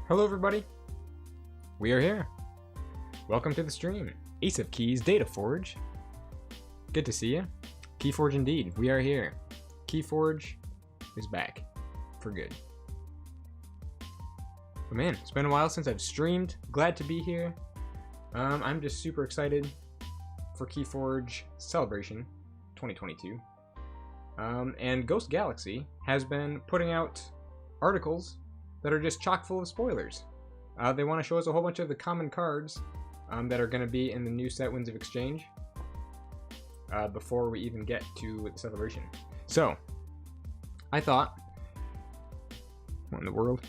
Hello everybody, we are here. Welcome to the stream. Ace of Keys, Data Forge. Good to see you. KeyForge indeed, we are here. KeyForge is back for good. But man, it's been a while since I've streamed. Glad to be here. I'm just super excited for KeyForge Celebration 2022. And Ghost Galaxy has been putting out articles that are just chock full of spoilers. They want to show us a whole bunch of the common cards that are going to be in the new set Winds of Exchange before we even get to the celebration. So, I thought, what in the world?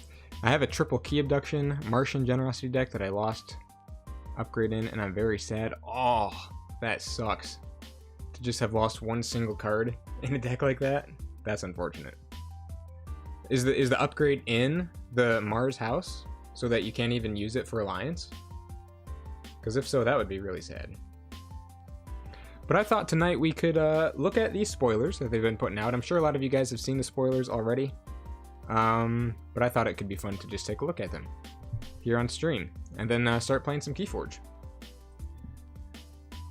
I have a triple Key Abduction Martian Generosity deck that I lost upgrade in, and I'm very sad. Oh, that sucks. To just have lost one single card in a deck like that, that's unfortunate. Is the upgrade in the Mars house so that you can't even use it for Alliance? Because if so, that would be really sad. But I thought tonight we could look at these spoilers that they've been putting out. I'm sure a lot of you guys have seen the spoilers already. But I thought it could be fun to just take a look at them here on stream. And then start playing some KeyForge.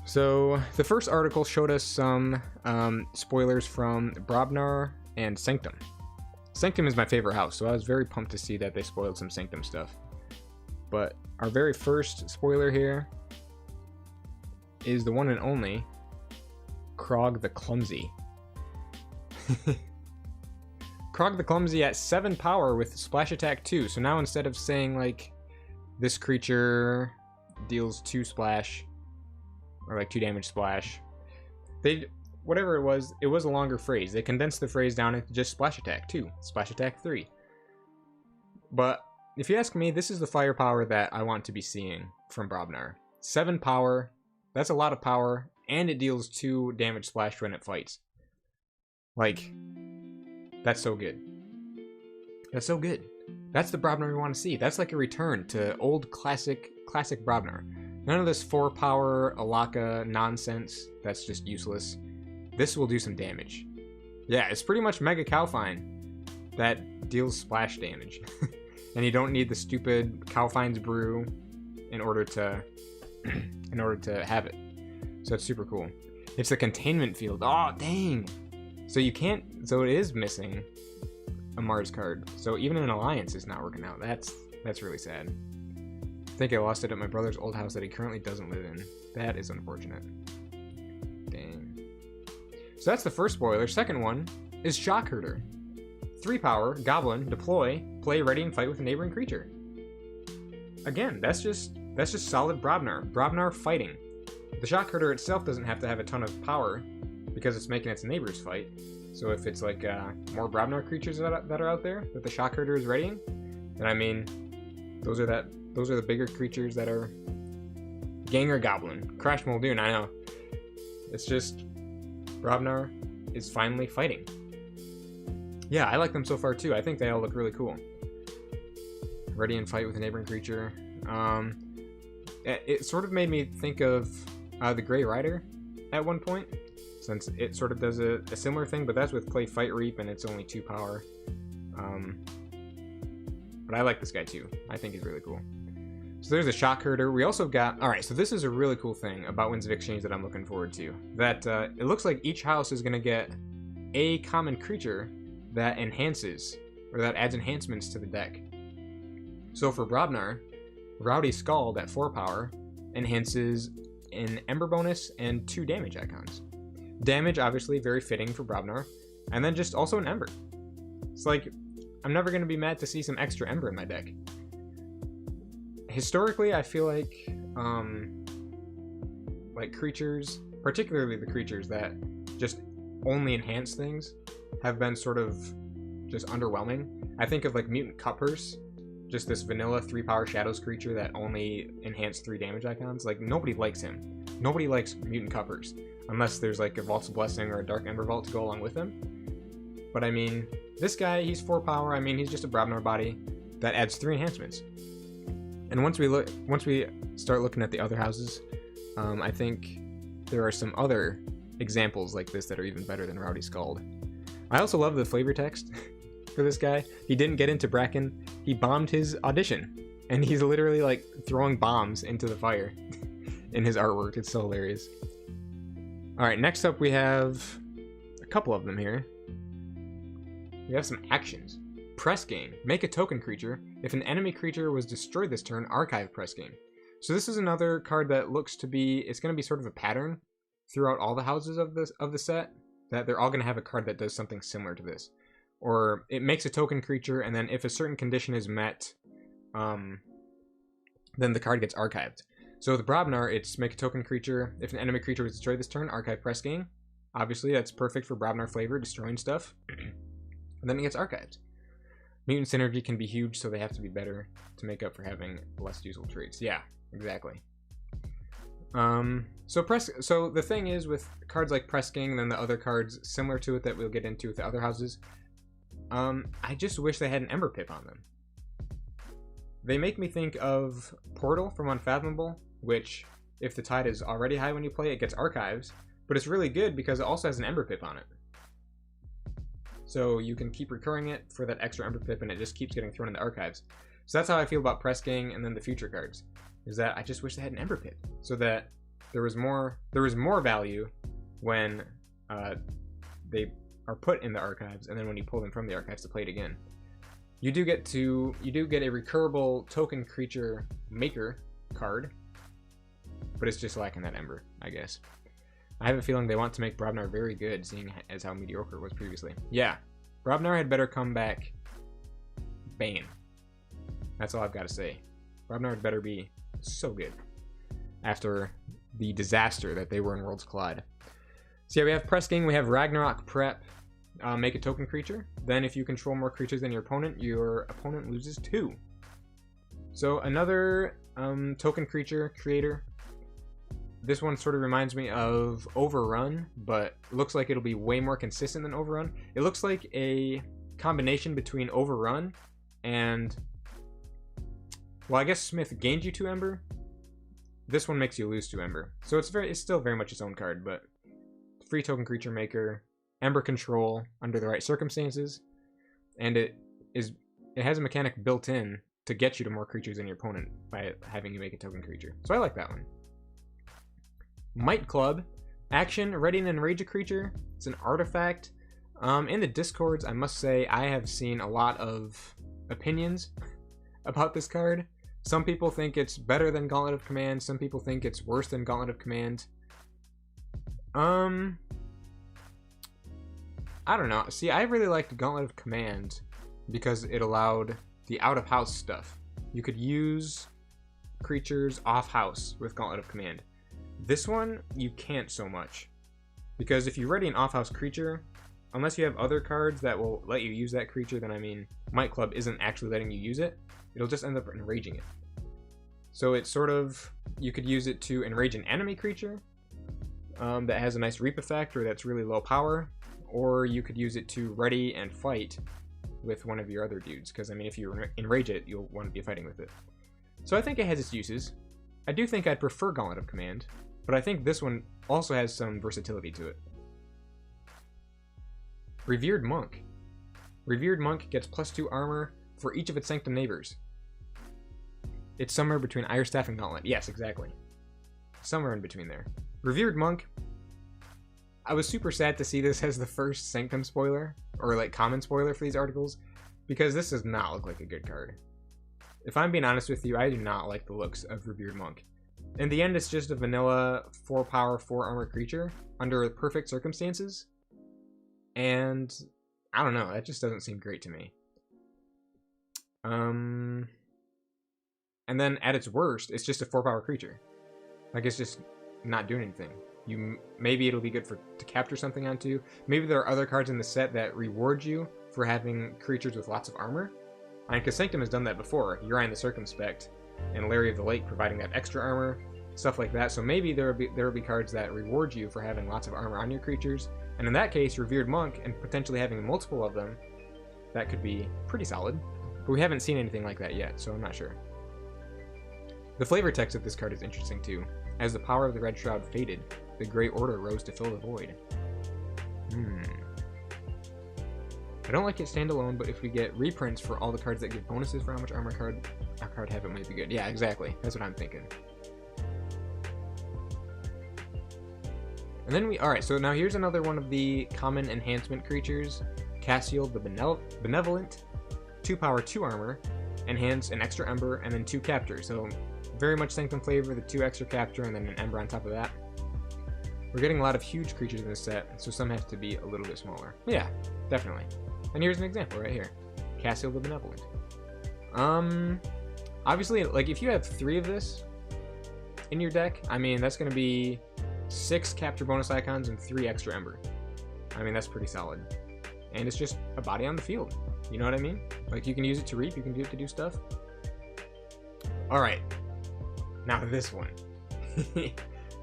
So the first article showed us some spoilers from Brobnar and Sanctum. Sanctum is my favorite house, so I was very pumped to see that they spoiled some Sanctum stuff. But our very first spoiler here is the one and only Krog the Clumsy. Krog the Clumsy at 7 power with splash attack 2. So now instead of saying like this creature deals 2 splash or like 2 damage splash, whatever it was a longer phrase. They condensed the phrase down into just splash attack 2, splash attack 3. But if you ask me, this is the firepower that I want to be seeing from Brobnar. 7 power, that's a lot of power, and it deals 2 damage splash when it fights. Like, that's so good. That's so good. That's the Brobnar we want to see. That's like a return to old classic Brobnar. None of this 4 power Alaka nonsense that's just useless. This will do some damage. Yeah, it's pretty much Mega Cowfine that deals splash damage. And you don't need the stupid Cowfine's Brew in order to have it. So it's super cool. It's a containment field. Oh, dang. So it is missing a Mars card. So even an Alliance is not working out. That's really sad. I think I lost it at my brother's old house that he currently doesn't live in. That is unfortunate. Dang. So that's the first spoiler. Second one is Shockherder. 3 power, Goblin, deploy, play, ready, and fight with a neighboring creature. Again, that's just solid Brobnar. Brobnar fighting. The Shockherder itself doesn't have to have a ton of power because it's making its neighbors fight. So if it's like more Brobnar creatures that are out there that the Shockherder is readying, then I mean, those are the bigger creatures that are Ganger Goblin, Crash Muldoon. I know. It's just Brobnar is finally fighting. Yeah, I like them so far too. I think they all look really cool. Ready and fight with a neighboring creature. It sort of made me think of the Grey Rider at one point, since it sort of does a similar thing, but that's with play, fight, reap, and it's only 2 power. But I like this guy too. I think he's really cool. So there's a Shockherder. We also got... Alright, so this is a really cool thing about Winds of Exchange that I'm looking forward to. That it looks like each house is going to get a common creature that enhances, or that adds enhancements to the deck. So for Brobnar, Rowdy Scald at 4 power enhances an Ember bonus and 2 damage icons. Damage, obviously, very fitting for Brobnar. And then just also an Ember. It's like, I'm never going to be mad to see some extra Ember in my deck. Historically, I feel like creatures, particularly the creatures that just only enhance things, have been sort of just underwhelming. I think of like Mutant Cutpurse, just this vanilla 3 power Shadows creature that only enhanced 3 damage icons. Like, nobody likes him. Nobody likes Mutant Cutpurse, unless there's like a Vault's Blessing or a Dark Ember Vault to go along with him. But I mean, this guy, he's 4 power. I mean, he's just a Brobnar body that adds 3 enhancements. And once we start looking at the other houses, I think there are some other examples like this that are even better than Rowdy Scald. I also love the flavor text. for this guy. He didn't get into Bracken. He bombed his audition. And he's literally like throwing bombs into the fire in his artwork. It's so hilarious. Alright, next up we have a couple of them here. We have some actions. Press game. Make a token creature. If an enemy creature was destroyed this turn, archive press game. So this is another card that looks to be, it's going to be sort of a pattern throughout all the houses of the set, that they're all going to have a card that does something similar to this. Or it makes a token creature, and then if a certain condition is met, then the card gets archived. So with Brobnar, it's make a token creature. If an enemy creature was destroyed this turn, archive press game. Obviously, that's perfect for Brobnar flavor, destroying stuff. And then it gets archived. Mutant synergy can be huge, so they have to be better to make up for having less useful traits. Yeah, exactly. So the thing is with cards like Press Gang and then the other cards similar to it that we'll get into with the other houses, I just wish they had an Ember Pip on them. They make me think of Portal from Unfathomable, which, if the tide is already high when you play, it gets archives, but it's really good because it also has an Ember Pip on it. So you can keep recurring it for that extra Ember Pip, and it just keeps getting thrown in the archives. So that's how I feel about Press Gang and then the future cards, is that I just wish they had an Ember Pip, so that there was more value when they are put in the archives, and then when you pull them from the archives to play it again. You do get a recurable token creature maker card, but it's just lacking that Ember, I guess. I have a feeling they want to make Brobnar very good, seeing as how mediocre it was previously. Yeah, Brobnar had better come back Bane. That's all I've got to say. Brobnar had better be so good after the disaster that they were in Worlds Collide. So yeah, we have Press Gang, we have Ragnarok Prep. Make a token creature. Then if you control more creatures than your opponent loses 2. So another token creature creator. This one sort of reminds me of Overrun, but looks like it'll be way more consistent than Overrun. It looks like a combination between Overrun and, well, I guess Smith gained you 2 Ember. This one makes you lose 2 Ember. So it's still very much its own card, but free token creature maker, Ember control under the right circumstances, and it has a mechanic built in to get you to more creatures than your opponent by having you make a token creature. So I like that one. Might Club. Action, ready and enrage a creature. It's an artifact. In the discords, I must say I have seen a lot of opinions about this card. Some people think it's better than Gauntlet of Command. Some people think it's worse than Gauntlet of Command. I don't know. See, I really liked Gauntlet of Command because it allowed the out-of-house stuff. You could use creatures off-house with Gauntlet of Command. This one, you can't so much. Because if you ready an off-house creature, unless you have other cards that will let you use that creature, then I mean, Might Club isn't actually letting you use it. It'll just end up enraging it. So it's sort of, you could use it to enrage an enemy creature that has a nice reap effect or that's really low power, or you could use it to ready and fight with one of your other dudes, because I mean, if you enrage it, you'll want to be fighting with it. So I think it has its uses. I do think I'd prefer Gauntlet of Command, but I think this one also has some versatility to it. Revered Monk. Revered Monk gets +2 armor for each of its Sanctum neighbors. It's somewhere between Irestaff and Gauntlet. Yes, exactly. Somewhere in between there. Revered Monk. I was super sad to see this as the first Sanctum spoiler, or like common spoiler for these articles, because this does not look like a good card. If I'm being honest with you, I do not like the looks of Revered Monk. In the end, it's just a vanilla 4 power, 4 armor creature under perfect circumstances. And I don't know, that just doesn't seem great to me. And then at its worst, it's just a 4 power creature. Like, it's just not doing anything. Maybe it'll be good to capture something onto. Maybe there are other cards in the set that reward you for having creatures with lots of armor. I mean, because Sanctum has done that before. Urian the Circumspect and Larry of the Lake providing that extra armor, stuff like that. So maybe there will be cards that reward you for having lots of armor on your creatures. And in that case, Revered Monk and potentially having multiple of them, that could be pretty solid. But we haven't seen anything like that yet, so I'm not sure. The flavor text of this card is interesting too. As the power of the Red Shroud faded, the Grey Order rose to fill the void. I don't like it standalone, but if we get reprints for all the cards that give bonuses for how much armor a card have, it might be good. Yeah, exactly. That's what I'm thinking. And then alright, so now here's another one of the common enhancement creatures. Cassiel the Benevolent, 2 power, 2 armor, enhance an extra ember, and then 2 capture. So very much Sanctum flavor, the 2 extra capture, and then an ember on top of that. We're getting a lot of huge creatures in this set, so some have to be a little bit smaller. Yeah, definitely. And here's an example right here. Cassiel the Benevolent. Obviously, like, if you have 3 of this in your deck, I mean, that's going to be 6 capture bonus icons and 3 extra ember. I mean, that's pretty solid. And it's just a body on the field. You know what I mean? Like, you can use it to reap, you can use it to do stuff. Alright. Now this one.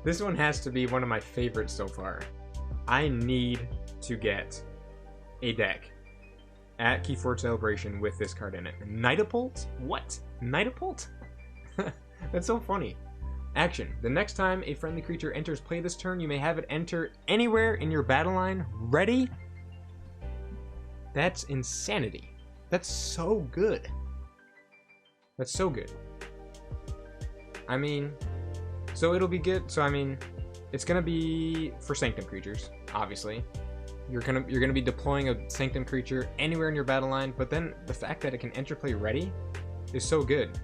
This one has to be one of my favorites so far. I need to get a deck at KeyForge Celebration with this card in it. Nidapult? What? Nidapult? That's so funny. Action. The next time a friendly creature enters play this turn, you may have it enter anywhere in your battle line. Ready? That's insanity. That's so good. That's so good. I mean, so it'll be good. So I mean, it's gonna be for Sanctum creatures, obviously. You're gonna be deploying a Sanctum creature anywhere in your battle line, but then the fact that it can enter play ready is so good.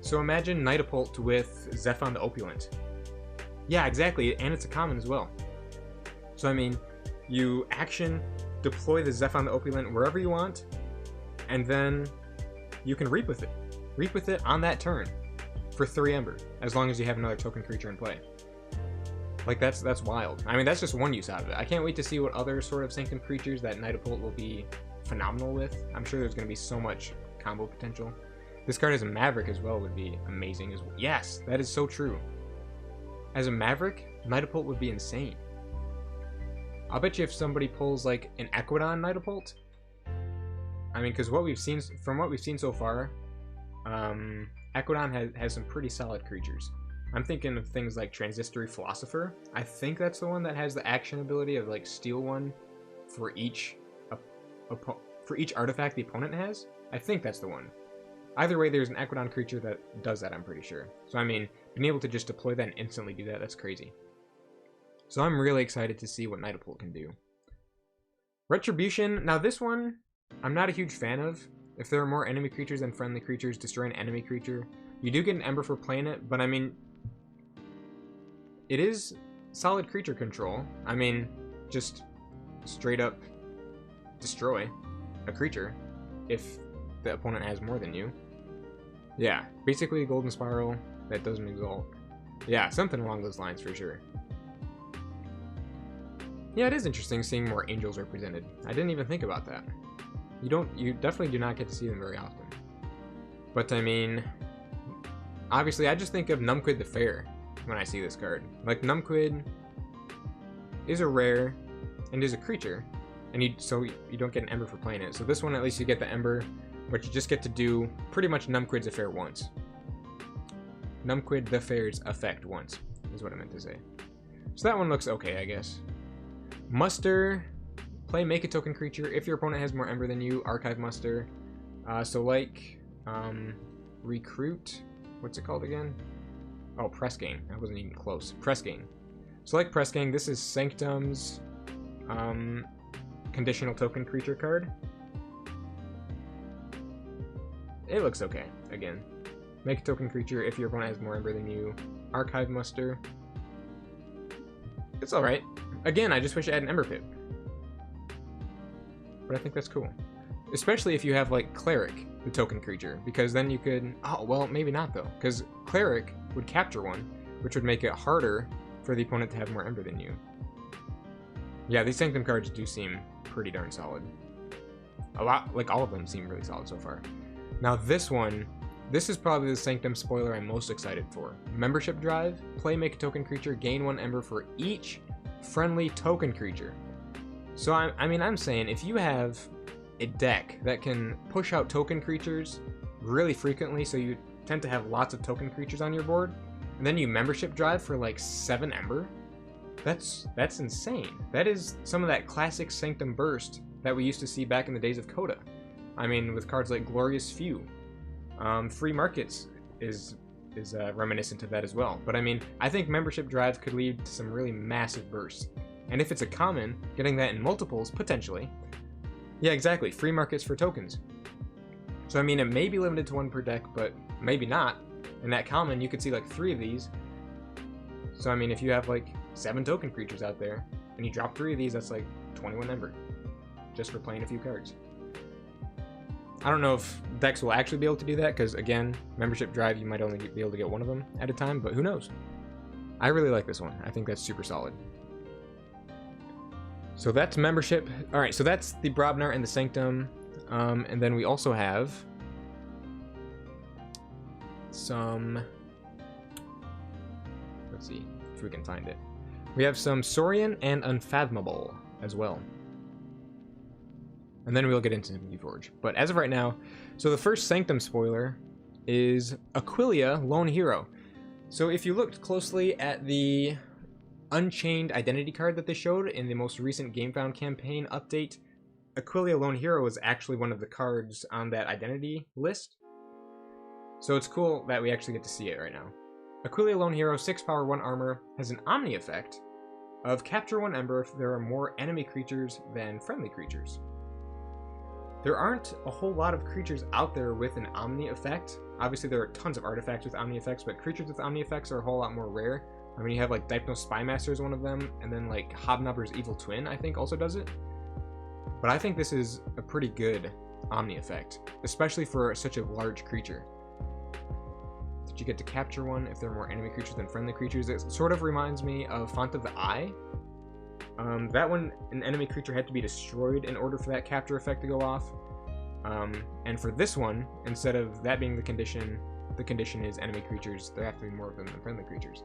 So imagine Nidapult with Zephon the Opulent. Yeah, exactly, and it's a common as well. So I mean, you action, deploy the Zephon the Opulent wherever you want, and then you can reap with it. Reap with it on that turn for 3 ember, as long as you have another token creature in play. Like, that's wild. I mean, that's just one use out of it. I can't wait to see what other sort of Sanctum creatures that Nidapult will be phenomenal with. I'm sure there's going to be so much combo potential. This card as a Maverick as well would be amazing as well. Yes, that is so true. As a Maverick, Nidapult would be insane. I'll bet you if somebody pulls like an Equidon Nidapult, I mean, because from what we've seen so far, Equidon has some pretty solid creatures. I'm thinking of things like Transitory Philosopher. I think that's the one that has the action ability of like steal one for each artifact the opponent has. I think that's the one. Either way, there's an Equidon creature that does that, I'm pretty sure. So I mean, being able to just deploy that and instantly do that, that's crazy. So I'm really excited to see what Nidapult can do. Retribution. Now this one, I'm not a huge fan of. If there are more enemy creatures than friendly creatures, destroy an enemy creature. You do get an ember for playing it, but I mean, it is solid creature control. I mean, just straight up destroy a creature if the opponent has more than you. Yeah, basically a golden spiral that doesn't exalt. Yeah, something along those lines for sure. Yeah, it is interesting seeing more angels represented. I didn't even think about that. You definitely do not get to see them very often. But I mean, obviously I just think of Numquid the Fair when I see this card. Like, Numquid is a rare and is a creature, and so you don't get an ember for playing it. So this one, at least you get the ember, but you just get to do pretty much Numquid's Affair once. Numquid the Fair's effect once, is what I meant to say. So that one looks okay, I guess. Muster. Play make a token creature. If your opponent has more ember than you, archive muster. So like, recruit. What's it called again? Oh, Press Gang. That wasn't even close. Press Gang. So like Press Gang, this is Sanctum's conditional token creature card. It looks okay. Again, make a token creature if your opponent has more ember than you. Archive muster. It's alright. Again, I just wish I had an ember pip. But I think that's cool. Especially if you have, like, Cleric, the token creature. Because then you could... Oh, well, maybe not, though. Because Cleric would capture one, which would make it harder for the opponent to have more ember than you. Yeah, these Sanctum cards do seem pretty darn solid. A lot, like, all of them seem really solid so far. Now, this one... This is probably the Sanctum spoiler I'm most excited for. Membership Drive. Play make a token creature. Gain 1 ember for each friendly token creature. So, I mean, I'm saying if you have a deck that can push out token creatures really frequently, so you tend to have lots of token creatures on your board, and then you membership drive for like 7 ember, that's insane. That is some of that classic Sanctum burst that we used to see back in the days of Coda. I mean, with cards like Glorious Few. Free Markets is reminiscent of that as well. But I mean, I think Membership Drive could lead to some really massive bursts. And if it's a common, getting that in multiples, potentially. Yeah, exactly. Free Markets for tokens. So I mean, it may be limited to one per deck, but maybe not. In that common, you could see like 3 of these. So I mean, if you have like 7 token creatures out there, and you drop 3 of these, that's like 21 Ember. Just for playing a few cards. I don't know if decks will actually be able to do that, because again, Membership Drive, you might only be able to get one of them at a time, but who knows? I really like this one. I think that's super solid. So that's Membership. Alright, so that's the Brobnar and the Sanctum. And then we also have some... Let's see if we can find it. We have some Saurian and Unfathomable as well. And then we'll get into KeyForge. But as of right now, so the first Sanctum spoiler is Aquilia, Lone Hero. So if you looked closely at the Unchained identity card that they showed in the most recent GameFound campaign update, Aquilia Lone Hero was actually one of the cards on that identity list. So it's cool that we actually get to see it right now. Aquilia Lone Hero, 6 power, 1 armor, has an Omni effect of capture 1 Ember if there are more enemy creatures than friendly creatures. There aren't a whole lot of creatures out there with an Omni effect. Obviously there are tons of artifacts with Omni effects, but creatures with Omni effects are a whole lot more rare. I mean, you have like Dypnos Spymaster is one of them, and then like Hobnobber's Evil Twin, I think, also does it. But I think this is a pretty good Omni effect, especially for such a large creature. Did you get to capture 1 if there are more enemy creatures than friendly creatures? It sort of reminds me of Font of the Eye. That one, an enemy creature had to be destroyed in order for that capture effect to go off. And for this one, instead of that being the condition is enemy creatures. There have to be more of them than friendly creatures.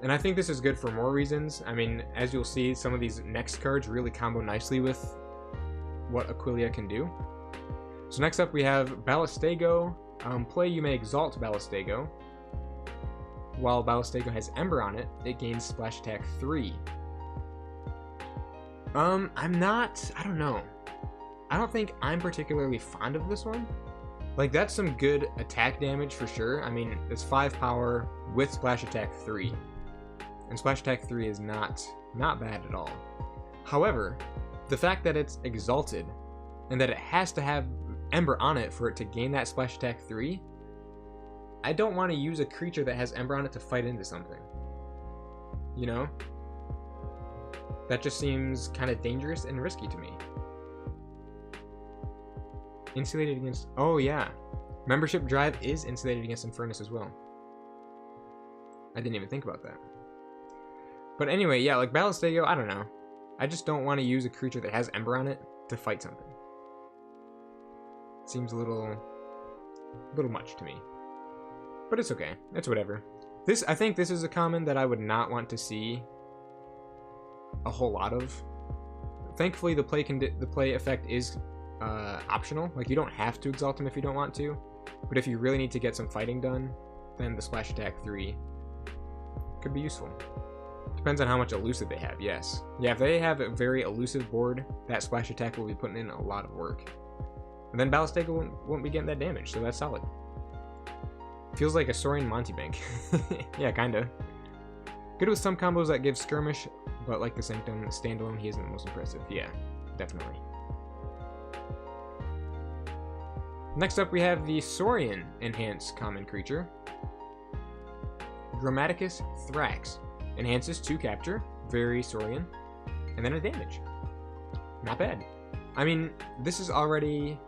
And I think this is good for more reasons. I mean, as you'll see, some of these next cards really combo nicely with what Aquilia can do. So next up we have Ballistego. Play, you may exalt Ballistego. While Ballistego has Ember on it, it gains Splash Attack 3. I don't know. I don't think I'm particularly fond of this one. Like, that's some good attack damage for sure. I mean, it's 5 power with Splash Attack 3. And Splash Attack 3 is not bad at all. However, the fact that it's exalted, and that it has to have Ember on it for it to gain that Splash Attack 3, I don't want to use a creature that has Ember on it to fight into something. You know? That just seems kind of dangerous and risky to me. Insulated against... Oh, yeah. Membership Drive is insulated against Infernus as well. I didn't even think about that. But anyway, yeah, like Ballistego, I don't know. I just don't want to use a creature that has Ember on it to fight something. Seems a little much to me. But it's okay. It's whatever. I think this is a common that I would not want to see a whole lot of. Thankfully, the play effect is optional. Like, you don't have to exalt him if you don't want to. But if you really need to get some fighting done, then the Splash Attack 3 could be useful. Depends on how much elusive they have, yes. Yeah, if they have a very elusive board, that Splash Attack will be putting in a lot of work. And then Ballistego won't be getting that damage, so that's solid. Feels like a Saurian Monty Bank. Yeah, kinda. Good with some combos that give Skirmish, but like the Sanctum standalone, he isn't the most impressive. Yeah, definitely. Next up, we have the Saurian Enhanced Common Creature. Grammaticus Thrax. Enhances 2 capture, very Saurian, and then a damage. Not bad. I mean, this is already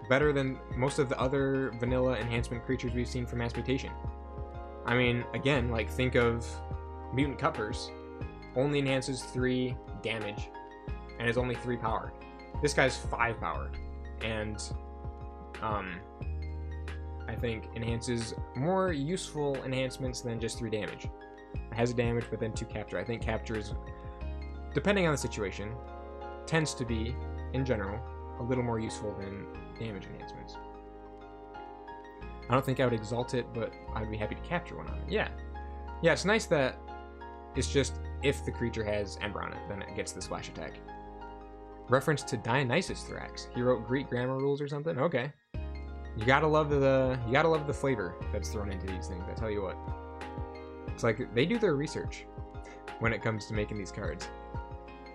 better than most of the other vanilla enhancement creatures we've seen from Mass Mutation. I mean, again, like, think of Mutant Cuppers. Only enhances 3 damage, and is only 3 power. This guy's 5 power, and I think enhances more useful enhancements than just 3 damage. It has a damage, but then 2 capture. I think capture is, depending on the situation, tends to be, in general, a little more useful than damage enhancements. I don't think I would exalt it, but I'd be happy to capture one on it. Yeah. Yeah, it's nice that it's just if the creature has Ember on it, then it gets the Splash Attack. Reference to Dionysus Thrax. He wrote Greek grammar rules or something? Okay. You gotta love the flavor that's thrown into these things, I tell you what. It's like, they do their research when it comes to making these cards.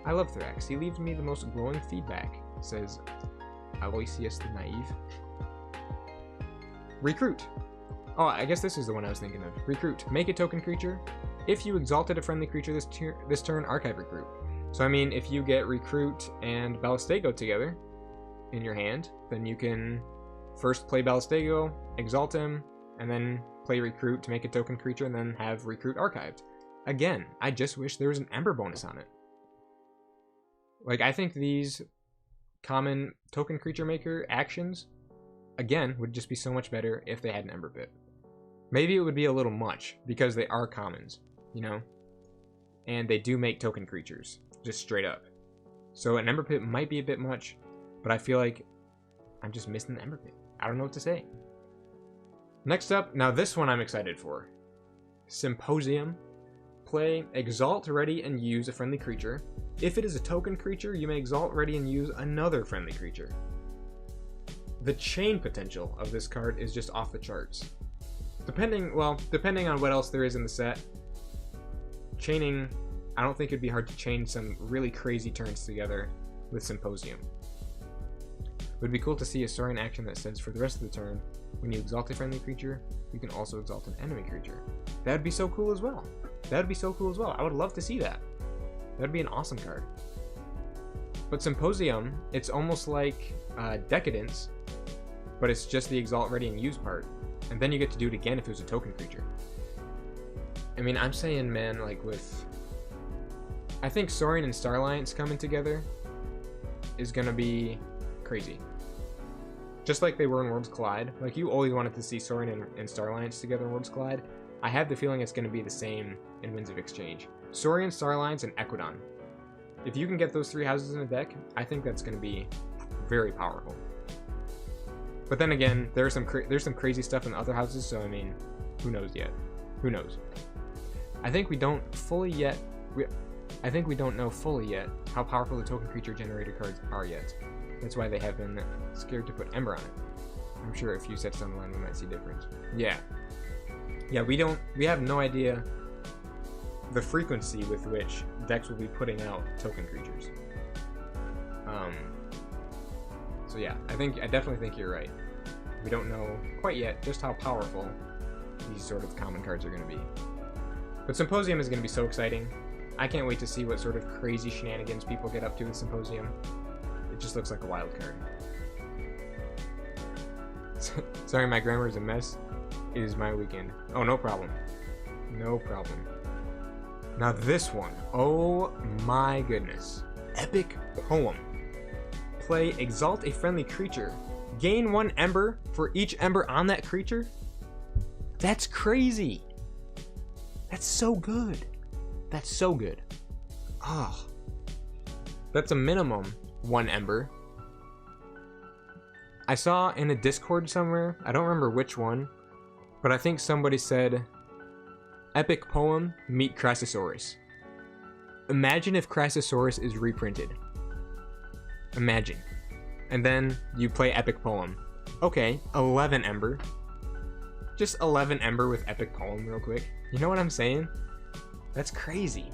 I love Thrax. He leaves me the most glowing feedback, says Aloysius the Naive. Recruit. Oh, I guess this is the one I was thinking of. Recruit. Make a token creature. If you exalted a friendly creature this turn, archive Recruit. So, I mean, if you get Recruit and Ballistego together in your hand, then you can first play Ballistego, exalt him, and then play Recruit to make a token creature, and then have Recruit archived. Again, I just wish there was an Ember bonus on it. Like, I think these common token creature maker actions, again, would just be so much better if they had an Ember Pit. Maybe it would be a little much, because they are commons, you know? And they do make token creatures, just straight up. So an Ember Pit might be a bit much, but I feel like I'm just missing the Ember Pit. I don't know what to say. Next up, now this one I'm excited for. Symposium. Play Exalt, ready, and use a friendly creature. If it is a token creature, you may Exalt, ready, and use another friendly creature. The chain potential of this card is just off the charts. Depending on what else there is in the set, chaining, I don't think it'd be hard to chain some really crazy turns together with Symposium. It would be cool to see a Saurian action that says for the rest of the turn, when you exalt a friendly creature, you can also exalt an enemy creature. That'd be so cool as well. That'd be so cool as well. I would love to see that. That'd be an awesome card. But Symposium, it's almost like Decadence, but it's just the exalt, ready, and use part. And then you get to do it again if it was a token creature. I mean, I'm saying, man, like with... I think Saurian and Star Alliance coming together is gonna be crazy. Just like they were in Worlds Collide. Like, you always wanted to see Saurian and Star Alliance together in Worlds Collide. I have the feeling it's gonna be the same in Winds of Exchange. Saurian, Star Alliance, and Equidon. If you can get those three houses in a deck, I think that's gonna be very powerful. But then again, there's some crazy stuff in the other houses, so I mean, who knows yet? Who knows? I think we don't fully yet. I think we don't know fully yet how powerful the token creature generator cards are yet. That's why they have been scared to put Ember on it. I'm sure a few sets down the line we might see difference. Yeah, we have no idea the frequency with which decks will be putting out token creatures. So yeah, I definitely think you're right. We don't know quite yet just how powerful these sort of common cards are going to be. But Symposium is going to be so exciting. I can't wait to see what sort of crazy shenanigans people get up to with Symposium. It just looks like a wild card. Sorry, my grammar is a mess. It is my weekend. Oh, no problem. No problem. Now this one. Oh my goodness. Epic Poem. Play Exalt a friendly creature. Gain 1 Ember for each Ember on that creature? That's crazy. That's so good. That's so good. Ah. Oh. That's a minimum 1 Ember. I saw in a Discord somewhere, I don't remember which one, but I think somebody said, Epic Poem, meet Crassosaurus. Imagine if Crassosaurus is reprinted. Imagine. And then you play Epic Poem. Okay, 11 Ember. Just 11 Ember with Epic Poem real quick. You know what I'm saying? That's crazy.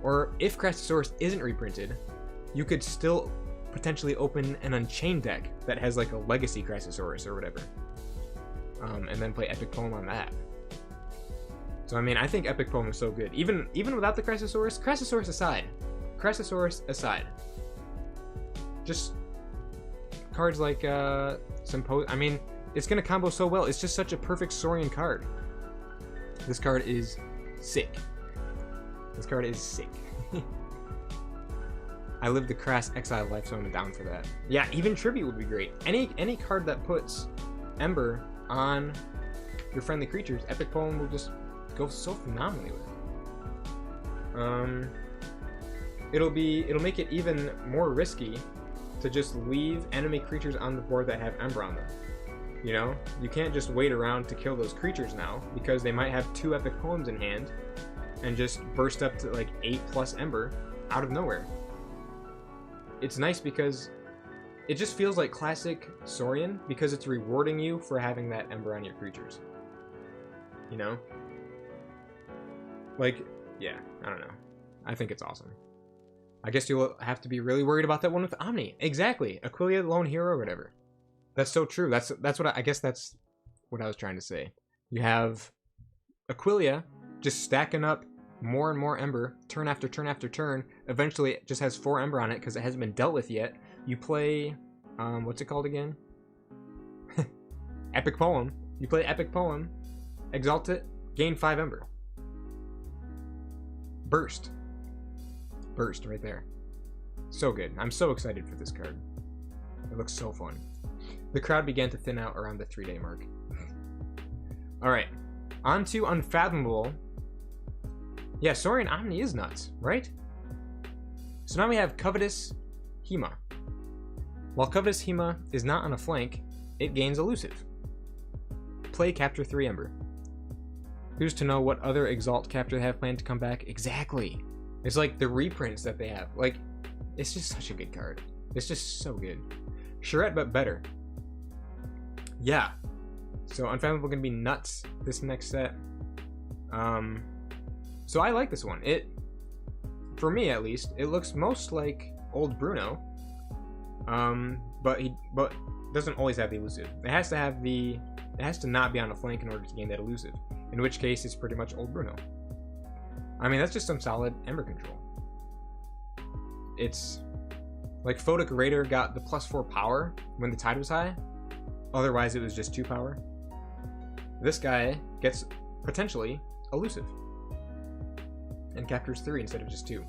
Or if Crassosaurus isn't reprinted, you could still potentially open an Unchained deck that has like a Legacy Crassosaurus or whatever. And then play Epic Poem on that. So I mean, I think Epic Poem is so good. Even without the Crassosaurus aside. Just cards like I mean, it's gonna combo so well. It's just such a perfect Saurian card. This card is sick. This card is sick. I live the Crass Exile life, so I'm down for that. Yeah, even Tribute would be great. Any card that puts Ember on your friendly creatures, Epic Poem will just go so phenomenally with it. It'll make it even more risky to just leave enemy creatures on the board that have Ember on them. You know, you can't just wait around to kill those creatures now because they might have 2 Epic Poems in hand and just burst up to like 8+ Ember out of nowhere. it's nice because it just feels like classic Saurian because it's rewarding you for having that Ember on your creatures. You know? Like, yeah, I don't know. I think it's awesome. I guess you'll have to be really worried about that one with Omni. Exactly. Aquilia, the lone hero or whatever. That's so true. That's what I guess that's what I was trying to say. You have Aquilia just stacking up more and more Ember, turn after turn after turn. Eventually, it just has 4 Ember on it because it hasn't been dealt with yet. You play, what's it called again? Epic Poem. You play Epic Poem, exalt it, gain 5 Ember. Burst. Burst right there. So good. I'm so excited for this card. It looks so fun. The crowd began to thin out around the 3-day mark. Alright. On to Unfathomable. Yeah, Saurian Omni is nuts, right? So now we have Covetous Hema. While Covetous Hema is not on a flank, it gains Elusive. Play Capture 3 Ember. Who's to know what other Exalt Capture they have planned to come back? Exactly. It's like the reprints that they have. Like, it's just such a good card. It's just so good. Charette, but better. Yeah. So Unfathomable gonna be nuts this next set. So I like this one. It, for me at least, it looks most like old Bruno. But doesn't always have the elusive. It has to not be on a flank in order to gain that elusive. In which case, it's pretty much old Bruno. I mean, that's just some solid Ember control. It's like Photic Raider got the +4 power when the tide was high. Otherwise, it was just 2 power. This guy gets potentially elusive and captures 3 instead of just 2.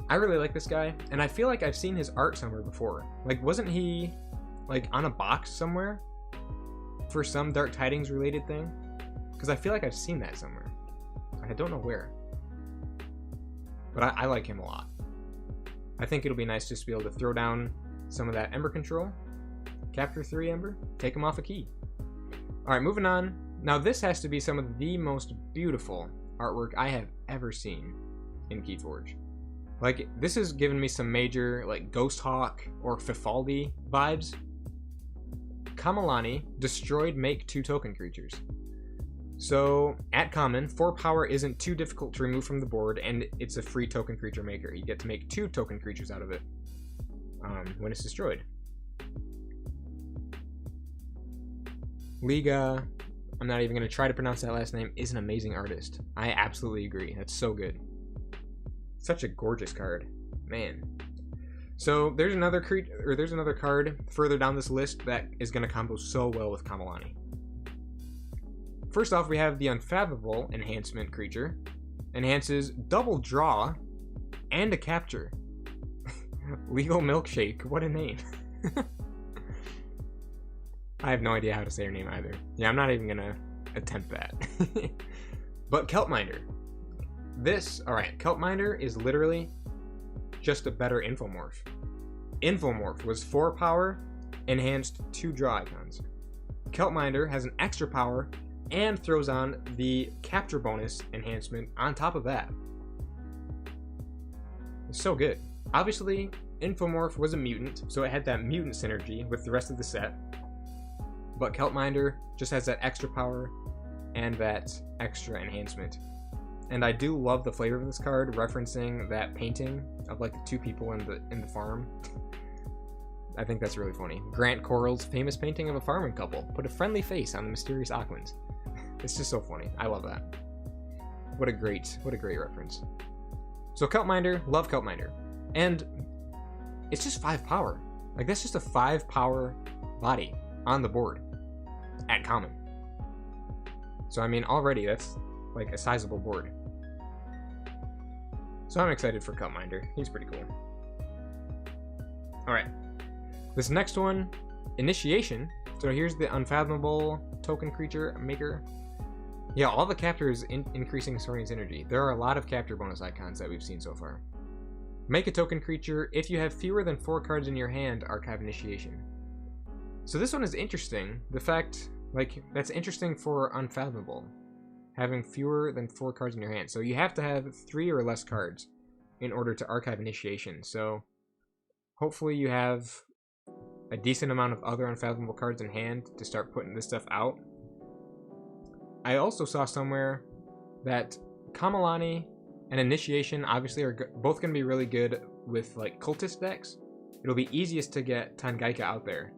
I really like this guy, and I feel like I've seen his art somewhere before. Like, wasn't he like on a box somewhere for some Dark Tidings related thing? Because I feel like I've seen that somewhere. I don't know where. But I like him a lot. I think it'll be nice just to be able to throw down some of that Ember control, capture 3 Ember, take him off a key. Alright, moving on. Now this has to be some of the most beautiful artwork I have ever seen in KeyForge. Like, this has given me some major, like, Ghost Hawk or Fifaldi vibes. Kamalani, destroyed, make 2 token creatures. So, at common, 4 power isn't too difficult to remove from the board, and it's a free token creature maker. You get to make 2 token creatures out of it when it's destroyed. Liga, I'm not even going to try to pronounce that last name, is an amazing artist. I absolutely agree. That's so good. Such a gorgeous card. Man. So, there's another card further down this list that is going to combo so well with Kamalani. First off, we have the Unfathomable enhancement creature. Enhances double draw and a capture. Legal Milkshake, what a name. I have no idea how to say her name either. Yeah, I'm not even gonna attempt that. But Kelpminder. Alright, Kelpminder is literally just a better Infomorph. Infomorph was 4 power, enhanced 2 draw icons. Kelpminder has an extra power and throws on the capture bonus enhancement on top of that. It's so good. Obviously, Infomorph was a mutant, so it had that mutant synergy with the rest of the set. But Kelpminder just has that extra power and that extra enhancement. And I do love the flavor of this card, referencing that painting of like the 2 people in the farm. I think that's really funny. Grant Coral's famous painting of a farming couple put a friendly face on the mysterious Aquans. It's just so funny. I love that. What a great reference. So Kelpminder, love Kelpminder. And it's just 5 power. Like, that's just a 5 power body on the board at common. So I mean, already that's like a sizable board. So I'm excited for Kelpminder. He's pretty cool. Alright. This next one, Initiation. So here's the Unfathomable token creature maker. Yeah, all the captures increasing Saurian's energy. There are a lot of capture bonus icons that we've seen so far. Make a token creature. If you have fewer than 4 cards in your hand, archive Initiation. So this one is interesting. The fact, like, that's interesting for Unfathomable. Having fewer than 4 cards in your hand. So you have to have 3 or less cards in order to archive Initiation. So hopefully you have a decent amount of other unfathomable cards in hand to start putting this stuff out. I also saw somewhere that Kamalani and Initiation obviously are both going to be really good with like cultist decks. It'll be easiest to get Tangaika out there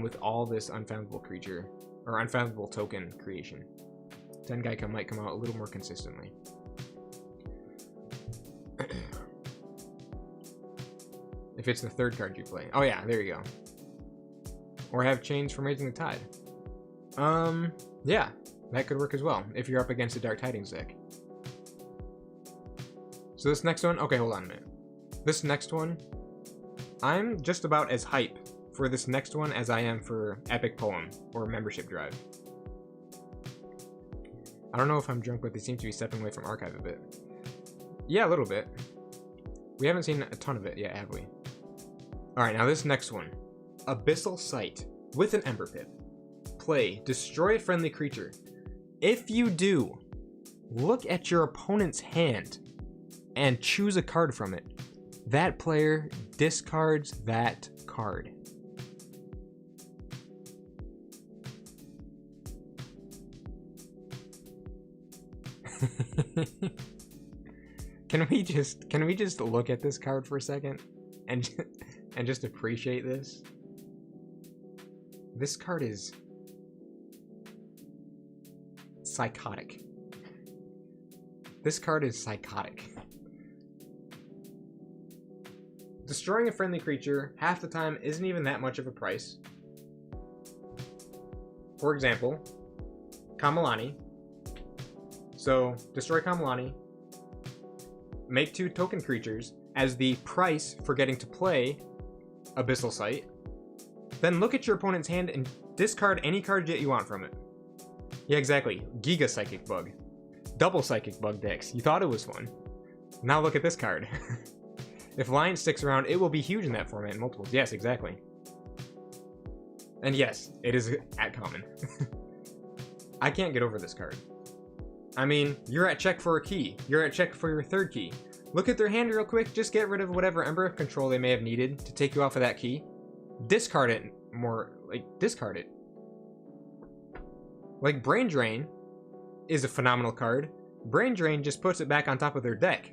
with all this unfathomable creature or unfathomable token creation. Tangaika might come out a little more consistently. If it's the third card you play. Oh yeah, there you go. Or have Chains from Raising the Tide. Yeah, that could work as well if you're up against a Dark Tidings deck. So this next one, okay, hold on a minute. This next one, I'm just about as hype for this next one as I am for Epic Poem or Membership Drive. I don't know if I'm drunk, but they seem to be stepping away from Archive a bit. Yeah, a little bit. We haven't seen a ton of it yet, have we? Alright, now this next one. Abyssal Sight with an Ember Pip. Play, destroy a friendly creature. If you do, look at your opponent's hand and choose a card from it. That player discards that card. Can we just look at this card for a second and just appreciate this? This card is psychotic. This card is psychotic. Destroying a friendly creature half the time isn't even that much of a price. For example, Kamalani. So, destroy Kamalani. Make 2 token creatures as the price for getting to play Abyssal Sight. Then look at your opponent's hand and discard any card that you want from it. Yeah, exactly. Giga Psychic Bug. Double Psychic Bug decks. You thought it was fun. Now look at this card. If Lion sticks around, it will be huge in that format in multiples. Yes, exactly. And yes, it is at common. I can't get over this card. I mean, you're at check for a key. You're at check for your third key. Look at their hand real quick. Just get rid of whatever Ember of Control they may have needed to take you off of that key. Discard it more. Like, discard it. Like, Brain Drain is a phenomenal card. Brain Drain just puts it back on top of their deck.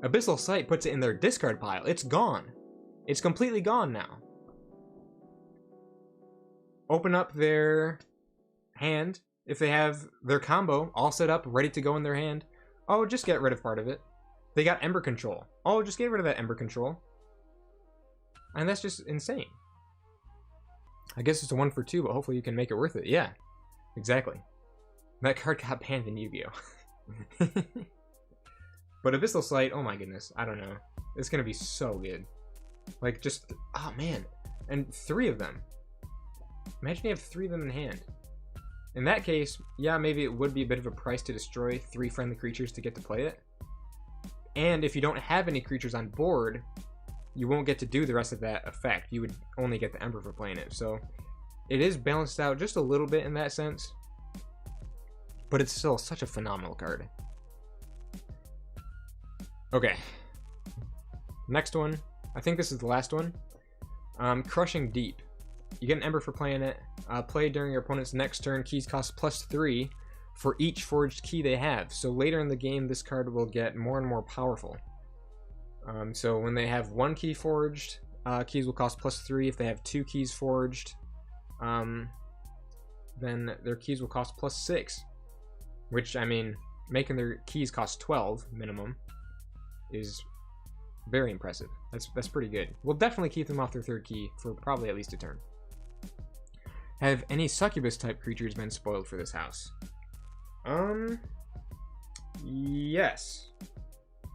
Abyssal Sight puts it in their discard pile. It's gone. It's completely gone now. Open up their hand. If they have their combo all set up, ready to go in their hand, oh, just get rid of part of it. They got Ember Control. Oh, just get rid of that Ember Control. And that's just insane. I guess it's a 1 for 2, but hopefully you can make it worth it. Yeah, exactly. That card got banned in Yu-Gi-Oh! But Abyssal Sight, oh my goodness, I don't know. It's gonna be so good. Like, just, oh man. And 3 of them. Imagine you have 3 of them in hand. In that case, yeah, maybe it would be a bit of a price to destroy 3 friendly creatures to get to play it. And if you don't have any creatures on board, you won't get to do the rest of that effect. You would only get the Ember for playing it. So it is balanced out just a little bit in that sense. But it's still such a phenomenal card. Okay. Next one. I think this is the last one. Crushing Deep. You get an Ember for playing it. Play during your opponent's next turn. Keys cost +3 for each forged key they have. So later in the game, this card will get more and more powerful. So when they have 1 key forged, keys will cost +3. If they have 2 keys forged, then their keys will cost +6. Which, I mean, making their keys cost 12 minimum is very impressive. That's pretty good. We'll definitely keep them off their 3rd key for probably at least a turn. Have any succubus type creatures been spoiled for this house? Yes.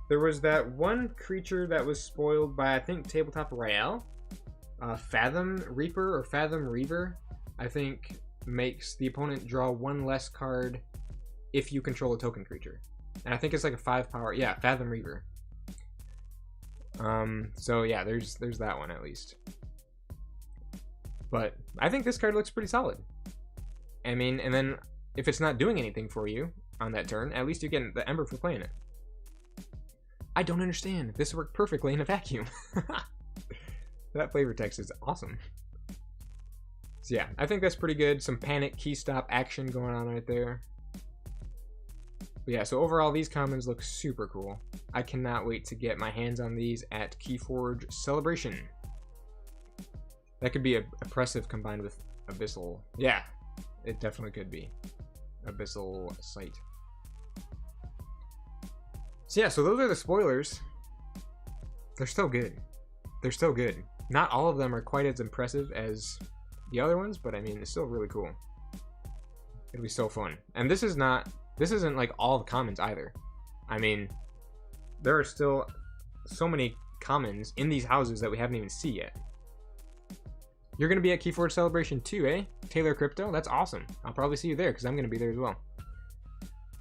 There was that one creature that was spoiled by, I think, Tabletop Royale. Fathom Reaper or Fathom Reaver, I think, makes the opponent draw 1 less card if you control a token creature. And I think it's like a 5 power. Yeah, Fathom Reaver. So yeah, there's that one at least. But I think this card looks pretty solid. I mean, and then if it's not doing anything for you on that turn, at least you get the Ember for playing it. I don't understand. This worked perfectly in a vacuum. That flavor text is awesome. So yeah, I think that's pretty good. Some panic key stop action going on right there. But yeah, so overall these commons look super cool. I cannot wait to get my hands on these at KeyForge Celebration. That could be oppressive combined with Abyssal. Yeah, it definitely could be. Abyssal Sight. So yeah, so those are the spoilers. They're still good. They're still good. Not all of them are quite as impressive as the other ones, but I mean, it's still really cool. It'll be so fun. And this isn't like all the commons either. I mean, there are still so many commons in these houses that we haven't even seen yet. You're going to be at KeyForge Celebration too, eh? Taylor Crypto? That's awesome. I'll probably see you there because I'm going to be there as well.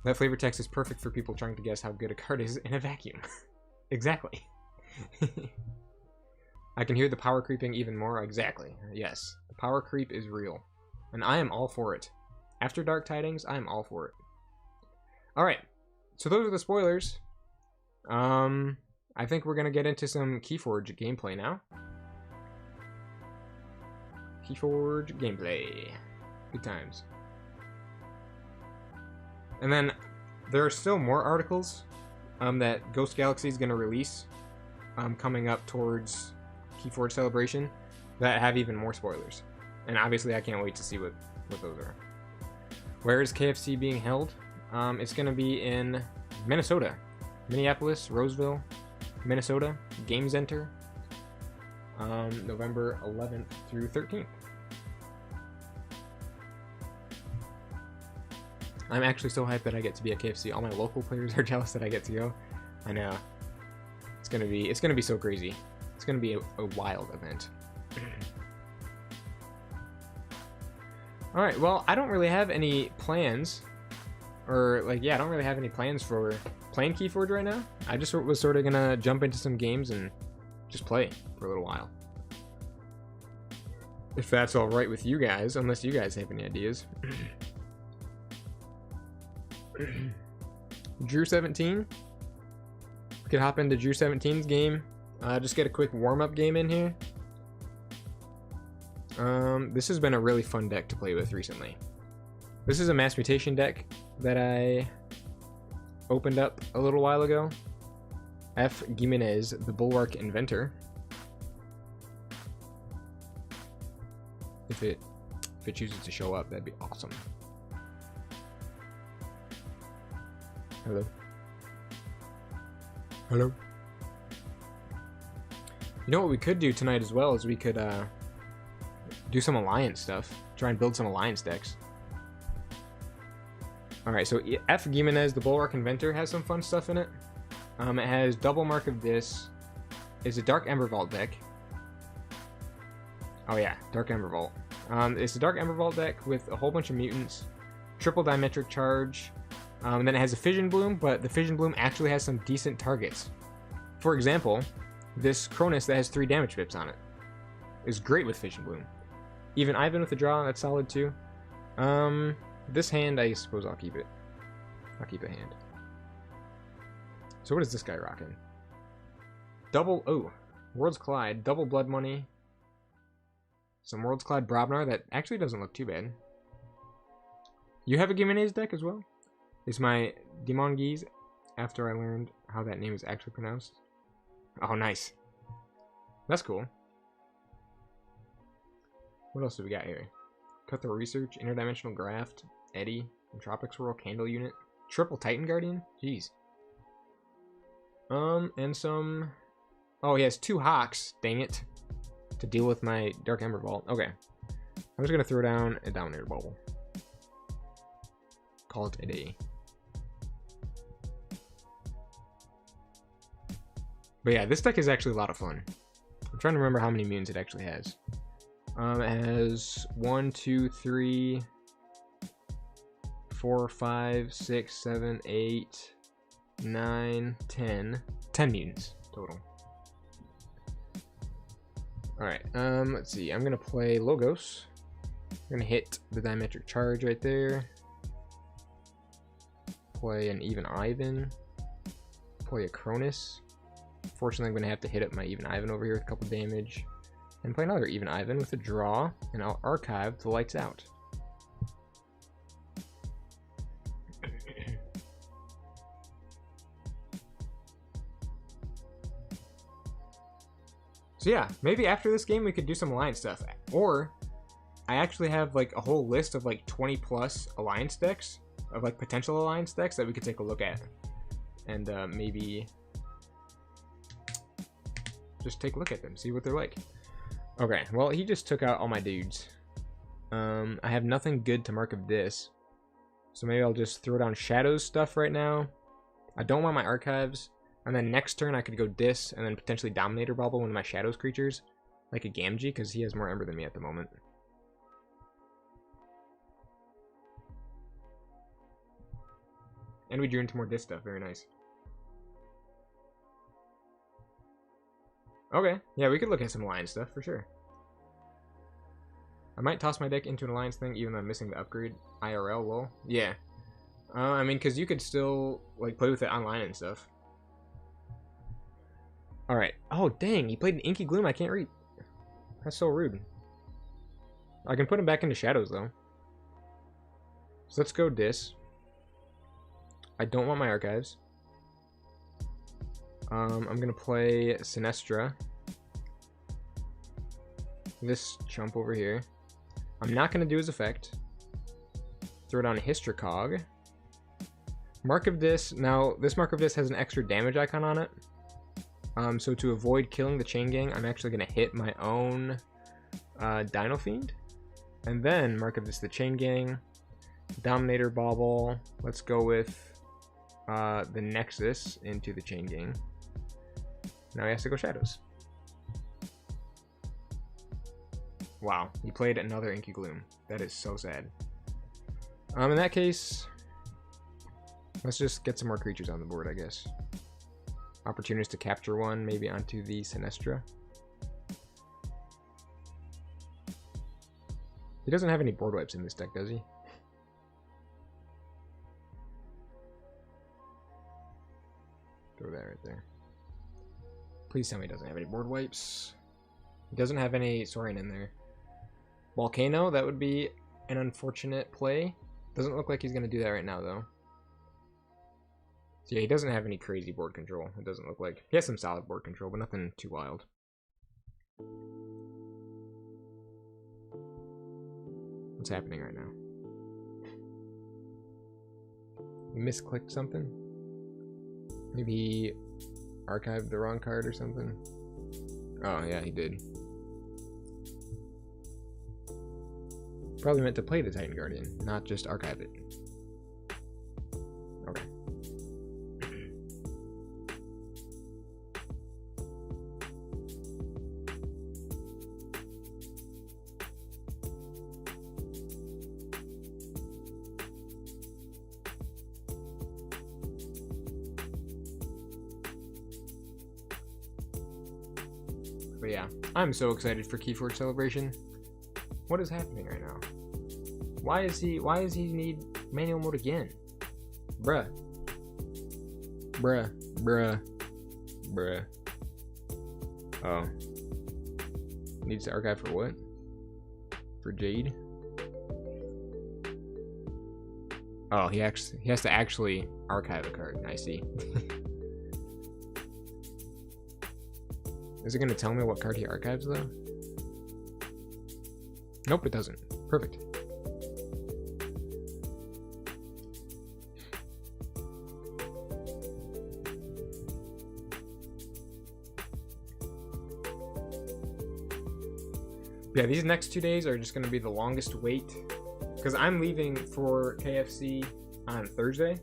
That flavor text is perfect for people trying to guess how good a card is in a vacuum. Exactly. I can hear the power creeping even more. Exactly. Yes. The power creep is real. And I am all for it. After Dark Tidings, I am all for it. Alright. So those are the spoilers. I think we're going to get into some KeyForge gameplay now. KeyForge gameplay. Good times. And then there are still more articles that Ghost Galaxy is going to release coming up towards KeyForge Celebration that have even more spoilers. And obviously I can't wait to see what those are. Where is KFC being held? It's going to be in Minnesota. Minneapolis, Roseville, Minnesota, Game Center. November 11th through 13th. I'm actually so hyped that I get to be at KFC. All my local players are jealous that I get to go. I know. It's gonna be so crazy. It's gonna be a wild event. Alright, well, I don't really have any plans. Or, like, yeah, I don't really have any plans for playing KeyForge right now. I just was sort of gonna jump into some games and just play for a little while. If that's alright with you guys, unless you guys have any ideas. Drew 17. We could hop into Drew 17's game. Just get a quick warm-up game in here. This has been a really fun deck to play with recently. This is a mass mutation deck that I opened up a little while ago. F. Gimenez, the Bulwark Inventor. If it chooses to show up, that'd be awesome. Hello. Hello. You know what we could do tonight as well is we could do some alliance stuff. Try and build some alliance decks. Alright, so F. Gimenez, the Bulwark Inventor, has some fun stuff in it. It has double Mark of this. It's a Dark Ember Vault deck. Oh yeah, Dark Ember Vault. It's a Dark Ember Vault deck with a whole bunch of mutants, triple diametric charge, and then it has a Fission Bloom, but the Fission Bloom actually has some decent targets. For example, this Cronus that has 3 damage pips on it is great with Fission Bloom. Even Ivan with a draw, that's solid too. This hand, I suppose I'll keep it. I'll keep a hand. So what is this guy rocking? Worlds Collide, double Blood Money. Some Worlds Collide Brobnar that actually doesn't look too bad. You have a Gimenez deck as well? It's my Demongeese after I learned how that name is actually pronounced. Oh, nice. That's cool. What else do we got here? Cutthroat Research, Interdimensional Graft, Eddie, Entropic Swirl, Candle Unit, Triple Titan Guardian? Jeez. And some... Oh, he has 2 Hawks, dang it. To deal with my Dark Ember Vault. Okay. I'm just gonna throw down a Dominator Bubble. Call it a day. But yeah, this deck is actually a lot of fun. I'm trying to remember how many mutants it actually has. It has 1, 2, 3, 4, 5, 6, 7, 8, 9, 10. 10 mutants total. Alright, let's see. I'm gonna play Logos. I'm gonna hit the Diametric Charge right there. Play an Even Ivan. Play a Cronus. Fortunately, I'm gonna have to hit up my Even Ivan over here with a couple damage. and play another Even Ivan with a draw, and I'll archive the Lights Out. So yeah, maybe after this game we could do some alliance stuff. Or I actually have like a whole list of like 20 plus alliance decks, of like potential alliance decks that we could take a look at. And maybe just take a look at them, see what they're like. Okay, well he just took out all my dudes. I have nothing good to mark of this. So maybe I'll just throw down Shadows stuff right now. I don't want my archives. And then next turn I could go Dis and then potentially Dominator Bubble one of my Shadows creatures. Like a Gamgee, because he has more Ember than me at the moment. And we drew into more Dis stuff, very nice. Okay, yeah, we could look at some Alliance stuff for sure. I might toss my deck into an Alliance thing even though I'm missing the upgrade. IRL, lol. Yeah. I mean, because you could still like play with it online and stuff. Alright. Oh, dang. He played an Inky Gloom I can't read. That's so rude. I can put him back into Shadows, though. So let's go Dis. I don't want my archives. I'm going to play Sinestra. This chump over here. I'm not going to do his effect. Throw down a Hystricog. Mark of Dis. Now, this Mark of Dis has an extra damage icon on it. So to avoid killing the Chain Gang, I'm actually going to hit my own Dino Fiend. And then Mark of Dis the Chain Gang. Dominator Bauble. Let's go with the Nexus into the Chain Gang. Now he has to go Shadows. Wow, he played another Inky Gloom. That is so sad. In that case, let's just get some more creatures on the board, I guess. Opportunities to capture one, maybe onto the Sinestra. He doesn't have any board wipes in this deck, does he? Throw that right there. Please tell me he doesn't have any board wipes. He doesn't have any Saurian in there. Volcano, that would be an unfortunate play. Doesn't look like he's going to do that right now, though. So yeah, he doesn't have any crazy board control. It doesn't look like. He has some solid board control, but nothing too wild. What's happening right now? He misclicked something? Maybe he archived the wrong card or something? Oh, yeah, he did. Probably meant to play the Titan Guardian, not just archive it. Okay. But yeah, I'm so excited for KeyForge Celebration. What is happening right now? Why does he need manual mode again? Bruh. Oh. Needs to archive for what? For Jade? Oh, he has to actually archive a card. I see. Is it gonna tell me what card he archives though? Nope, it doesn't. Perfect. Yeah, these next 2 days are just going to be the longest wait because I'm leaving for KFC on Thursday.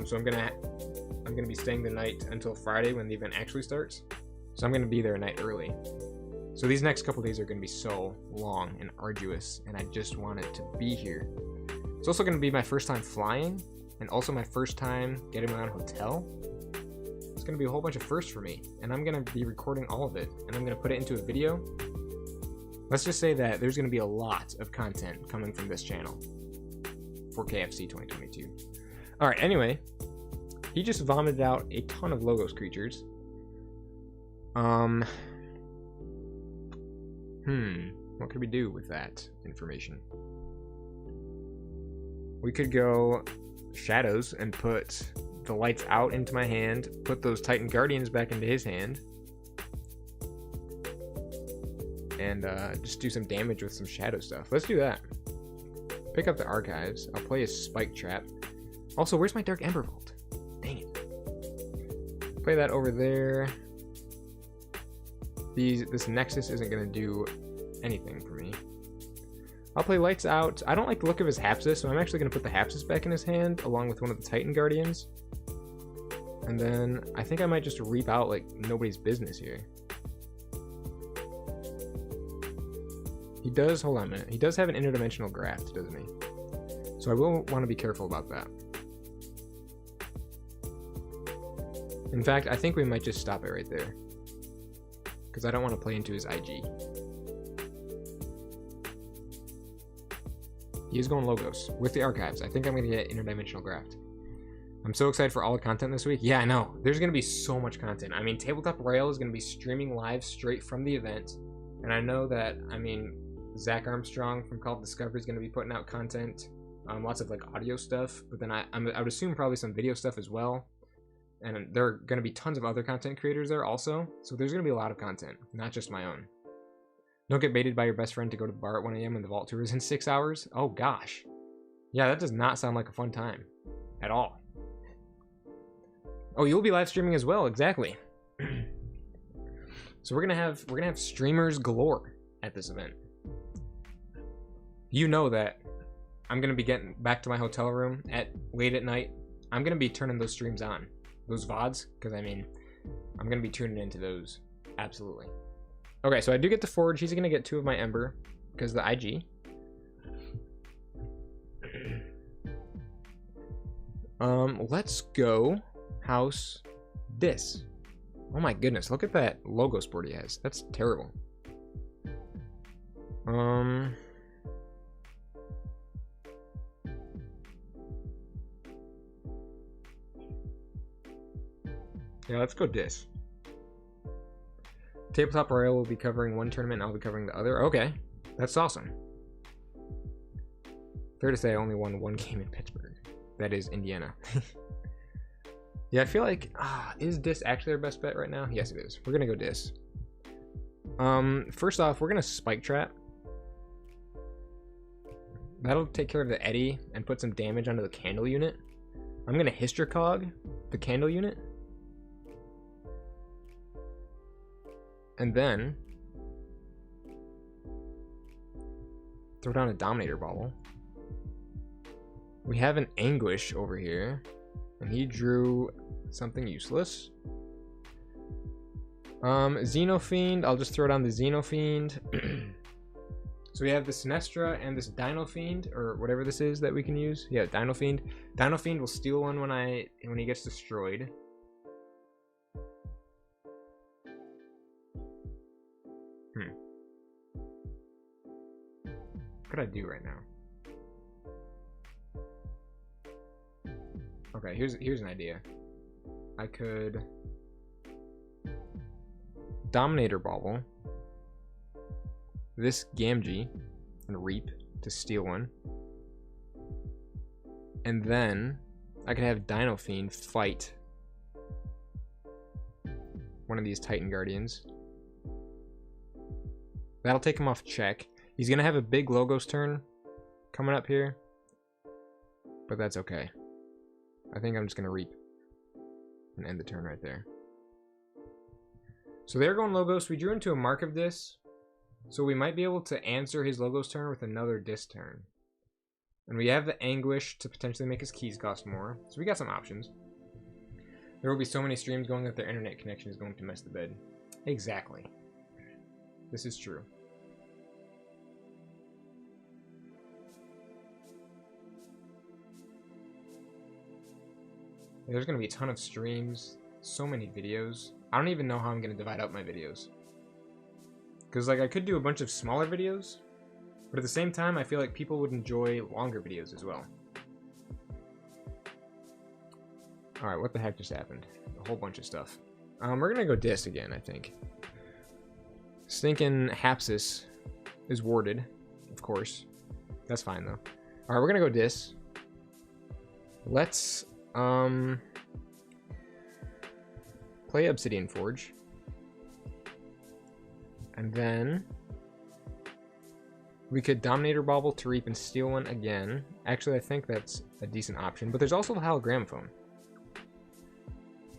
So I'm gonna be staying the night until Friday when the event actually starts. So I'm gonna be there a night early. So these next couple days are gonna be so long and arduous, and I just want it to be here. It's also gonna be my first time flying, and also my first time getting my own hotel. It's gonna be a whole bunch of firsts for me, and I'm gonna be recording all of it, and I'm gonna put it into a video. Let's just say that there's going to be a lot of content coming from this channel for KFC 2022. Alright, anyway, he just vomited out a ton of Logos creatures. What could we do with that information? We could go shadows and put the lights out into my hand, put those Titan Guardians back into his hand, and just do some damage with some shadow stuff. Let's do that. Pick up the archives. I'll play a spike trap. Also, where's my Dark Ember Vault? Dang it. Play that over there. This Nexus isn't going to do anything for me. I'll play Lights Out. I don't like the look of his Hapsis, so I'm actually going to put the Hapsis back in his hand, along with one of the Titan Guardians. And then I think I might just reap out like nobody's business here. He does, hold on a minute, he does have an interdimensional graft, doesn't he? So I will want to be careful about that. In fact, I think we might just stop it right there, because I don't want to play into his IG. He is going Logos with the archives. I think I'm going to get interdimensional graft. I'm so excited for all the content this week. Yeah, I know. There's going to be so much content. I mean, Tabletop Rail is going to be streaming live straight from the event. And I know that, I mean, Zach Armstrong from Call of Discovery is going to be putting out content. Lots of, like, audio stuff. But then I would assume probably some video stuff as well. And there are going to be tons of other content creators there also. So there's going to be a lot of content, not just my own. Don't get baited by your best friend to go to the bar at 1 a.m. when the vault tour is in 6 hours. Oh, gosh. Yeah, that does not sound like a fun time. At all. Oh, you'll be live streaming as well. Exactly. So we're gonna have streamers galore at this event. You know that I'm gonna be getting back to my hotel room late at night. I'm gonna be turning those streams on, those VODs, because I mean, I'm gonna be tuning into those. Absolutely. Okay, so I do get to Forge. He's gonna get 2 of my Ember because the IG. Let's go house this. Oh my goodness, look at that logo sport he has. That's terrible. Yeah, let's go dis. Tabletop Royale will be covering one tournament and I'll be covering the other. Okay, that's awesome. Fair to say I only won 1 game in Pittsburgh. That is Indiana. Yeah, I feel like, is dis actually our best bet right now? Yes, it is. We're gonna go dis. First off, we're gonna spike trap. That'll take care of the eddy and put some damage onto the candle unit. I'm gonna Hystricog the candle unit. And then throw down a Dominator Bauble. We have an Anguish over here, and he drew something useless. Xenofiend, I'll just throw down the Xenofiend. So we have the Sinestra and this Dinofiend, or whatever this is that we can use. Yeah, Dinofiend. Dinofiend will steal one when he gets destroyed. What could I do right now? Okay, here's an idea. I could Dominator Bauble this Gamgee and Reap to steal one. And then I could have Dinofiend fight one of these Titan Guardians. That'll take him off check. He's gonna have a big Logos turn coming up here, but that's okay. I think I'm just gonna Reap and end the turn right there. So they're going Logos. We drew into a Mark of this, so we might be able to answer his Logos turn with another Dis turn. And we have the Anguish to potentially make his keys cost more, so we got some options. There will be so many streams going that their internet connection is going to mess the bed. Exactly. This is true. There's going to be a ton of streams, so many videos. I don't even know how I'm going to divide up my videos. Because, like, I could do a bunch of smaller videos, but at the same time, I feel like people would enjoy longer videos as well. Alright, what the heck just happened? A whole bunch of stuff. We're going to go Dis again, I think. Stinking Hapsis is warded, of course. That's fine though. All right, we're gonna go dis. Let's play Obsidian Forge, and then we could Dominator Bauble to reap and steal one again. Actually, I think that's a decent option, but there's also the Hologramophone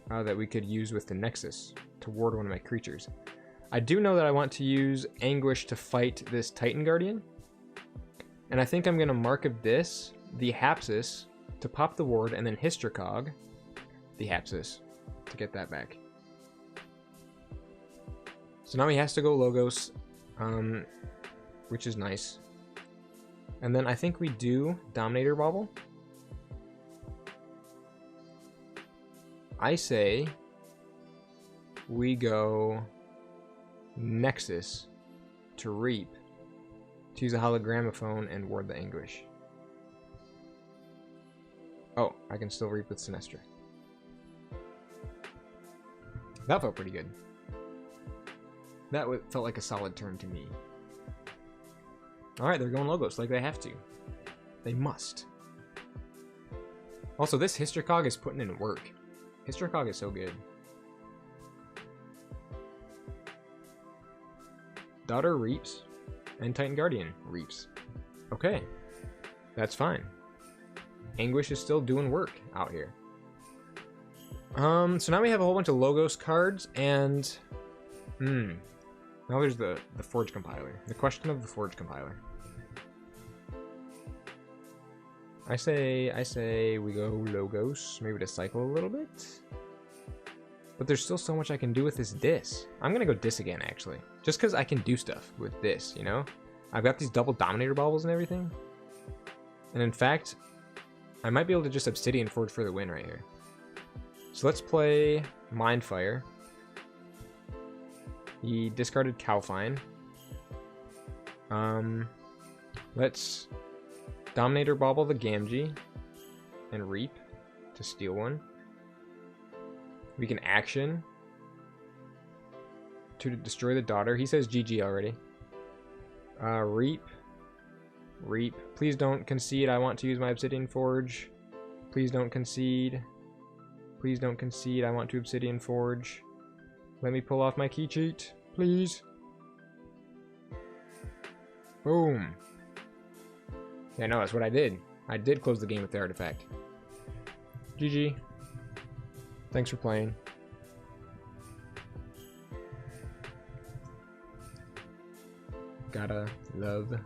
that we could use with the Nexus to ward one of my creatures. I do know that I want to use Anguish to fight this Titan Guardian, and I think I'm going to Mark of this, the Hapsis, to pop the ward, and then Hystercog, the Hapsis, to get that back. So now he has to go Logos, which is nice. And then I think we do Dominator Bauble. I say we go Nexus to reap, to use a Hologramophone and ward the Anguish. Oh, I can still reap with Sinestra. That felt pretty good. That felt like a solid turn to me. Alright, they're going Logos like they have to. They must. Also, this Hystercog is putting in work. Hystercog is so good. Daughter reaps, and Titan Guardian reaps. Okay, that's fine. Anguish is still doing work out here. So now we have a whole bunch of Logos cards, and now there's the Forge Compiler. The question of the Forge Compiler. I say we go Logos, maybe to cycle a little bit. But there's still so much I can do with this Dis. I'm gonna go Dis again, actually. Just because I can do stuff with this, you know? I've got these double Dominator Baubles and everything. And in fact, I might be able to just Obsidian Forge for the win right here. So let's play Mindfire. He discarded Calfine. Let's Dominator Bauble the Gamgee and reap to steal one. We can action to destroy the daughter. He says GG already. Reap. Reap. Please don't concede. I want to use my Obsidian Forge. Please don't concede. Please don't concede. I want to Obsidian Forge. Let me pull off my key cheat, please. Boom. Yeah, no, that's what I did. I did close the game with the artifact. GG. Thanks for playing. Gotta love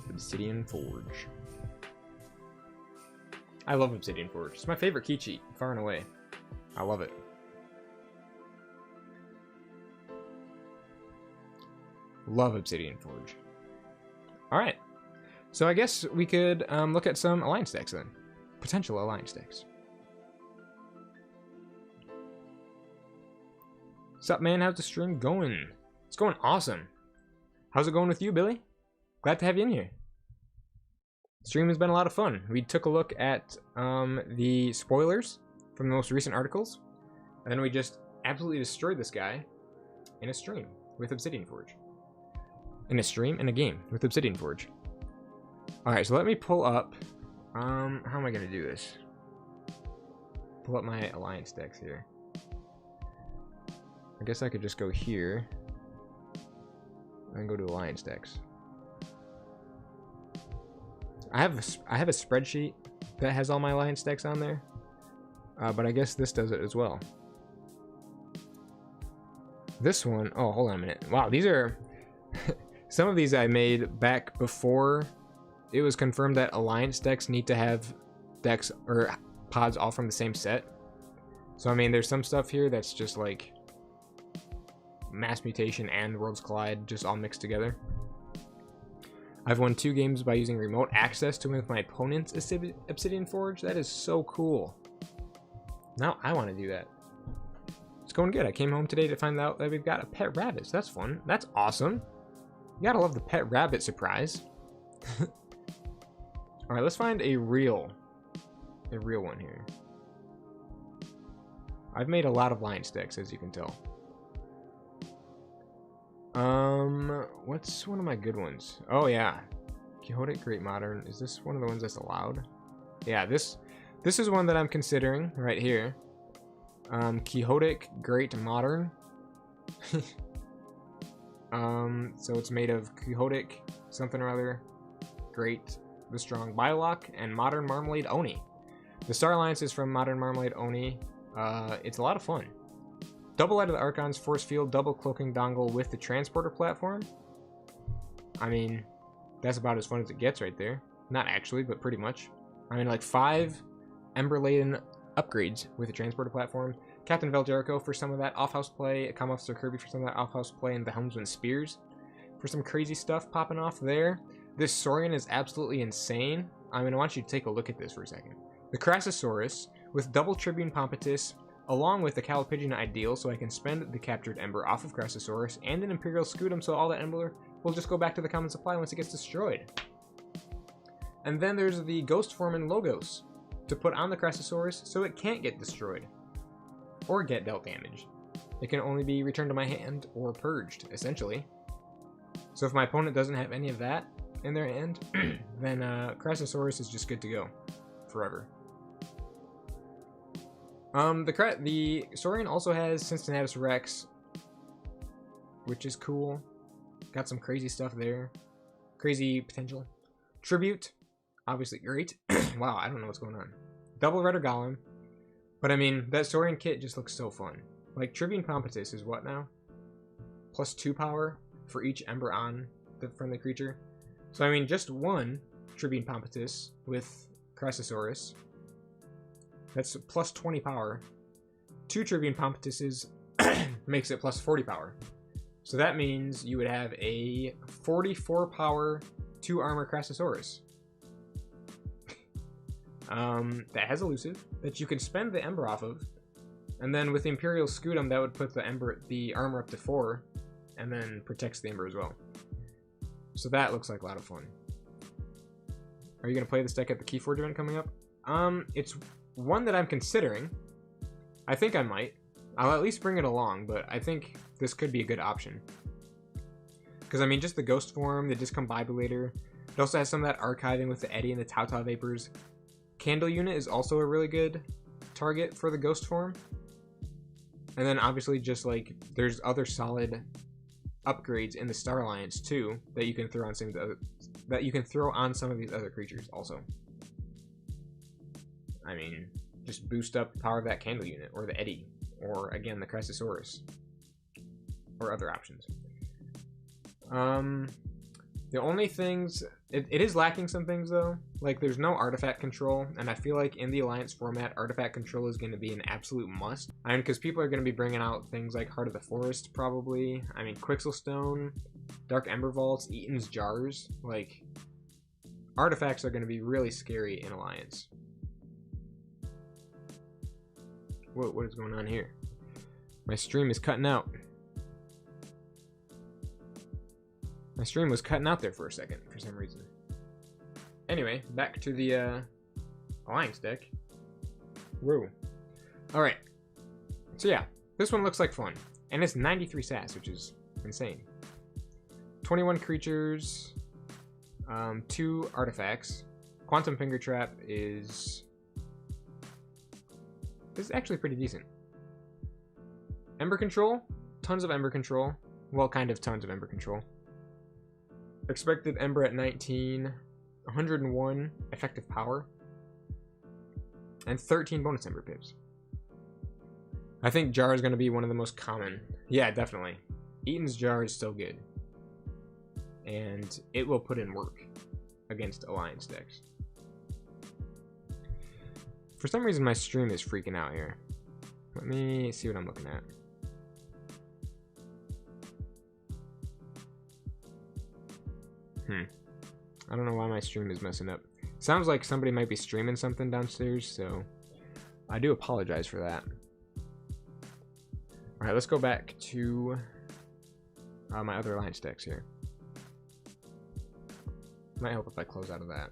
Obsidian Forge. I love Obsidian Forge. It's my favorite key cheat, far and away. I love it. Love Obsidian Forge. Alright. So I guess we could look at some alliance decks then. Potential alliance decks. What's up, man? How's the stream going? It's going awesome. How's it going with you, Billy? Glad to have you in here. Stream has been a lot of fun. We took a look at the spoilers from the most recent articles, and then we just absolutely destroyed this guy in a stream with Obsidian Forge. In a stream, in a game with Obsidian Forge. Alright, so let me pull up, how am I going to do this? Pull up my alliance decks here. I guess I could just go here, and go to alliance decks. I have a spreadsheet that has all my alliance decks on there, but I guess this does it as well. This one, oh, hold on a minute. Wow, these are... Some of these I made back before it was confirmed that alliance decks need to have decks or pods all from the same set. So I mean, there's some stuff here that's just like Mass Mutation and Worlds Collide just all mixed together. I've won 2 games by using remote access to win with my opponent's Obsidian Forge. That is so cool. Now I want to do that. It's going good. I came home today to find out that we've got a pet rabbit. So that's fun. That's awesome. You gotta love the pet rabbit surprise. Alright, let's find a real one here. I've made a lot of alliance decks, as you can tell. What's one of my good ones? Oh yeah, Quixotic Great Modern. Is this one of the ones that's allowed? Yeah, this is one that I'm considering right here. Quixotic Great Modern. So it's made of Quixotic something or other, Great, the Strong Biolock, and Modern Marmalade Oni. The Star Alliance is from Modern Marmalade Oni. It's a lot of fun. Double Light of the Archons, Force Field, double cloaking dongle with the transporter platform. I mean, that's about as fun as it gets right there. Not actually, but pretty much. I mean, like 5 Ember-laden upgrades with the transporter platform. Captain Veljericho for some of that off-house play. Comm Officer Kirby for some of that off-house play. And the Helmsman Spears for some crazy stuff popping off there. This Saurian is absolutely insane. I mean, I want you to take a look at this for a second. The Crassosaurus with double Tribune Pompatus, along with the Calipigian Ideal, so I can spend the captured Ember off of Crassosaurus, and an Imperial Scutum, so all that Ember will just go back to the common supply once it gets destroyed. And then there's the Ghost Form and Logos to put on the Crassosaurus so it can't get destroyed or get dealt damage. It can only be returned to my hand or purged, essentially. So if my opponent doesn't have any of that in their hand, then Crassosaurus is just good to go forever. The Saurian also has Cincinnatus Rex, which is cool. Got some crazy stuff there. Crazy potential. Tribute, obviously great. Wow, I don't know what's going on. Double Rudder Golem. But I mean, that Saurian kit just looks so fun. Like, Tribune Pompatus is what now? +2 power for each Ember on the friendly creature. So I mean, just one Tribune Pompatus with Crassosaurus. That's +20 power. 2 Tribune Pompatuses makes it +40 power. So that means you would have a 44 power 2 armor Crassosaurus. That has elusive that you can spend the Ember off of, and then with the Imperial Scutum that would put the armor up to 4, and then protects the Ember as well. So that looks like a lot of fun. Are you gonna play this deck at the KeyForge event coming up? It's one that I'm considering. I think I might. I'll at least bring it along, but I think this could be a good option. Because, I mean, just the Ghost Form, the Discombobulator. It also has some of that archiving with the Eddy and the Tautau Vapors. Candle Unit is also a really good target for the Ghost Form. And then, obviously, just, like, there's other solid upgrades in the Star Alliance, too, that you can throw on some of these other creatures, also. I mean, just boost up the power of that Candle Unit, or the Eddy, or, again, the Crassosaurus, or other options. The only things, it is lacking some things, though. Like, there's no artifact control, and I feel like in the Alliance format, artifact control is going to be an absolute must. I mean, because people are going to be bringing out things like Heart of the Forest, probably. I mean, Quixelstone, Dark Ember Vaults, Eaton's Jars. Like, artifacts are going to be really scary in Alliance. Whoa, what is going on here? My stream is cutting out. My stream was cutting out there for a second, for some reason. Anyway, back to the Alliance deck. Whoa. Alright. So yeah, this one looks like fun. And it's 93 sass, which is insane. 21 creatures, 2 artifacts. Quantum Finger Trap is actually pretty decent. Ember Control, tons of Ember Control. Well, kind of tons of Ember Control. Expected Ember at 19, 101 effective power, and 13 bonus Ember pips. I think Jar is going to be one of the most common. Yeah, definitely. Eaton's Jar is still good. And it will put in work against Alliance decks. For some reason, my stream is freaking out here. Let me see what I'm looking at. I don't know why my stream is messing up. Sounds like somebody might be streaming something downstairs, so I do apologize for that. Alright, let's go back to my other Alliance decks here. Might help if I close out of that.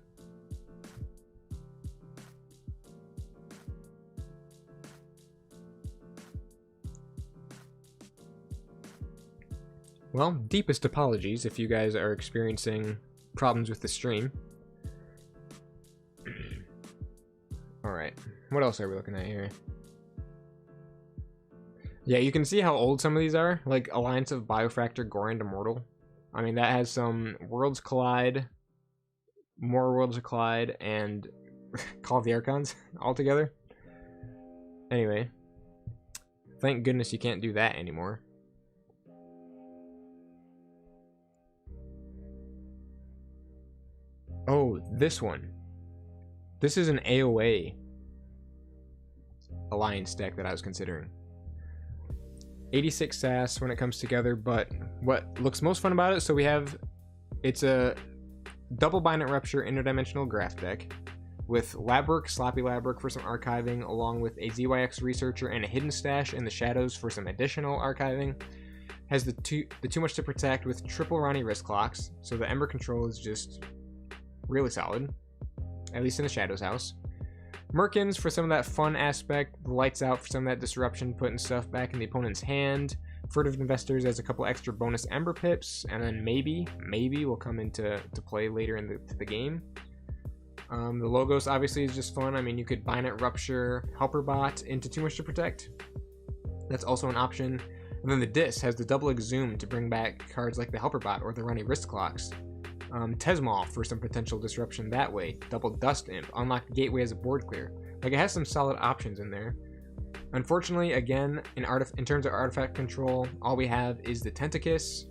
Well, deepest apologies if you guys are experiencing problems with the stream. Alright, what else are we looking at here? Yeah, you can see how old some of these are. Like Alliance of Biofractor Gorand Immortal. I mean, that has some Worlds Collide, more Worlds Collide, and Call of the Archons all together. Anyway, thank goodness you can't do that anymore. Oh, this one. This is an AOA Alliance deck that I was considering. 86 SAS when it comes together, but what looks most fun about it, so we have, it's a double Binary Rupture interdimensional graph deck with Labwork, Sloppy Labwork for some archiving, along with a ZYX Researcher and a Hidden Stash in the shadows for some additional archiving. Has the too much to protect with triple Ronnie wrist clocks, so the Ember control is just really solid, at least in the Shadows house. Merkins for some of that fun aspect, the Lights Out for some of that disruption, putting stuff back in the opponent's hand. Furtive Investors as a couple extra bonus Ember pips, and then maybe will come into play later in the game. The Logos obviously is just fun. I mean, you could Binary Rupture Helperbot into Too Much to Protect. That's also an option. And then the Dis has the double Exhume to bring back cards like the Helperbot or the Runny Wrist Clocks. Tesmol for some potential disruption that way. Double Dust Imp, unlock Gateway as a board clear. Like, it has some solid options in there. Unfortunately, again, in terms of artifact control, all we have is the Tentacus.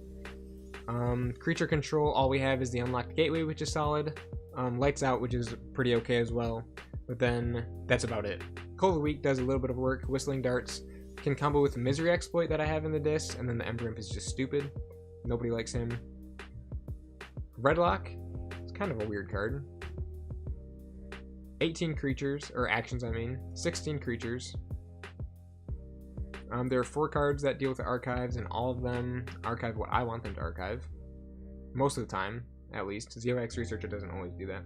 Creature control, all we have is the Unlocked Gateway, which is solid. Lights Out, which is pretty okay as well. But then, that's about it. Cold of the Week does a little bit of work. Whistling Darts can combo with the Misery Exploit that I have in the disc, and then the Ember Imp is just stupid. Nobody likes him. Redlock, it's kind of a weird card. 18 creatures, or actions I mean, 16 creatures. There are 4 cards that deal with the archives, and all of them archive what I want them to archive. Most of the time, at least. ZOX Researcher doesn't always do that.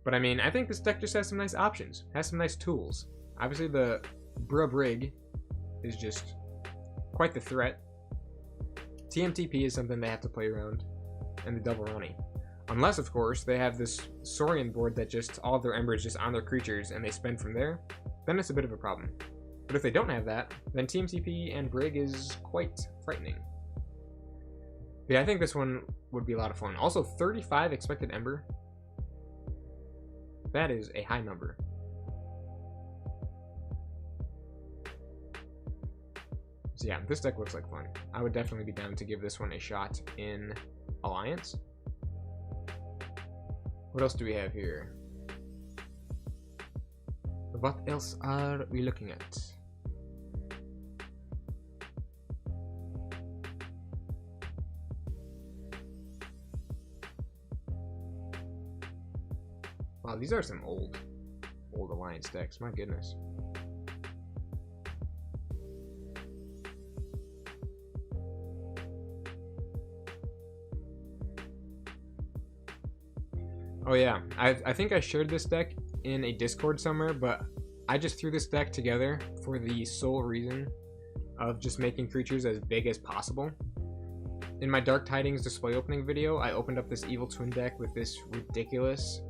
But I mean, I think this deck just has some nice options, has some nice tools. Obviously the Brub Rig is just quite the threat. TMTP is something they have to play around, and the Double Ronnie. Unless, of course, they have this Saurian board that just, all of their embers just on their creatures and they spend from there, then it's a bit of a problem. But if they don't have that, then TMTP and Brig is quite frightening. But yeah, I think this one would be a lot of fun. Also, 35 expected Ember. That is a high number. So yeah, this deck looks like fun. I would definitely be down to give this one a shot in Alliance. What else do we have here? What else are we looking at? Wow, these are some old Alliance decks, my goodness. Oh yeah, I think I shared this deck in a Discord somewhere, but I just threw this deck together for the sole reason of just making creatures as big as possible. In my Dark Tidings display opening video, I opened up this Evil Twin deck with this ridiculous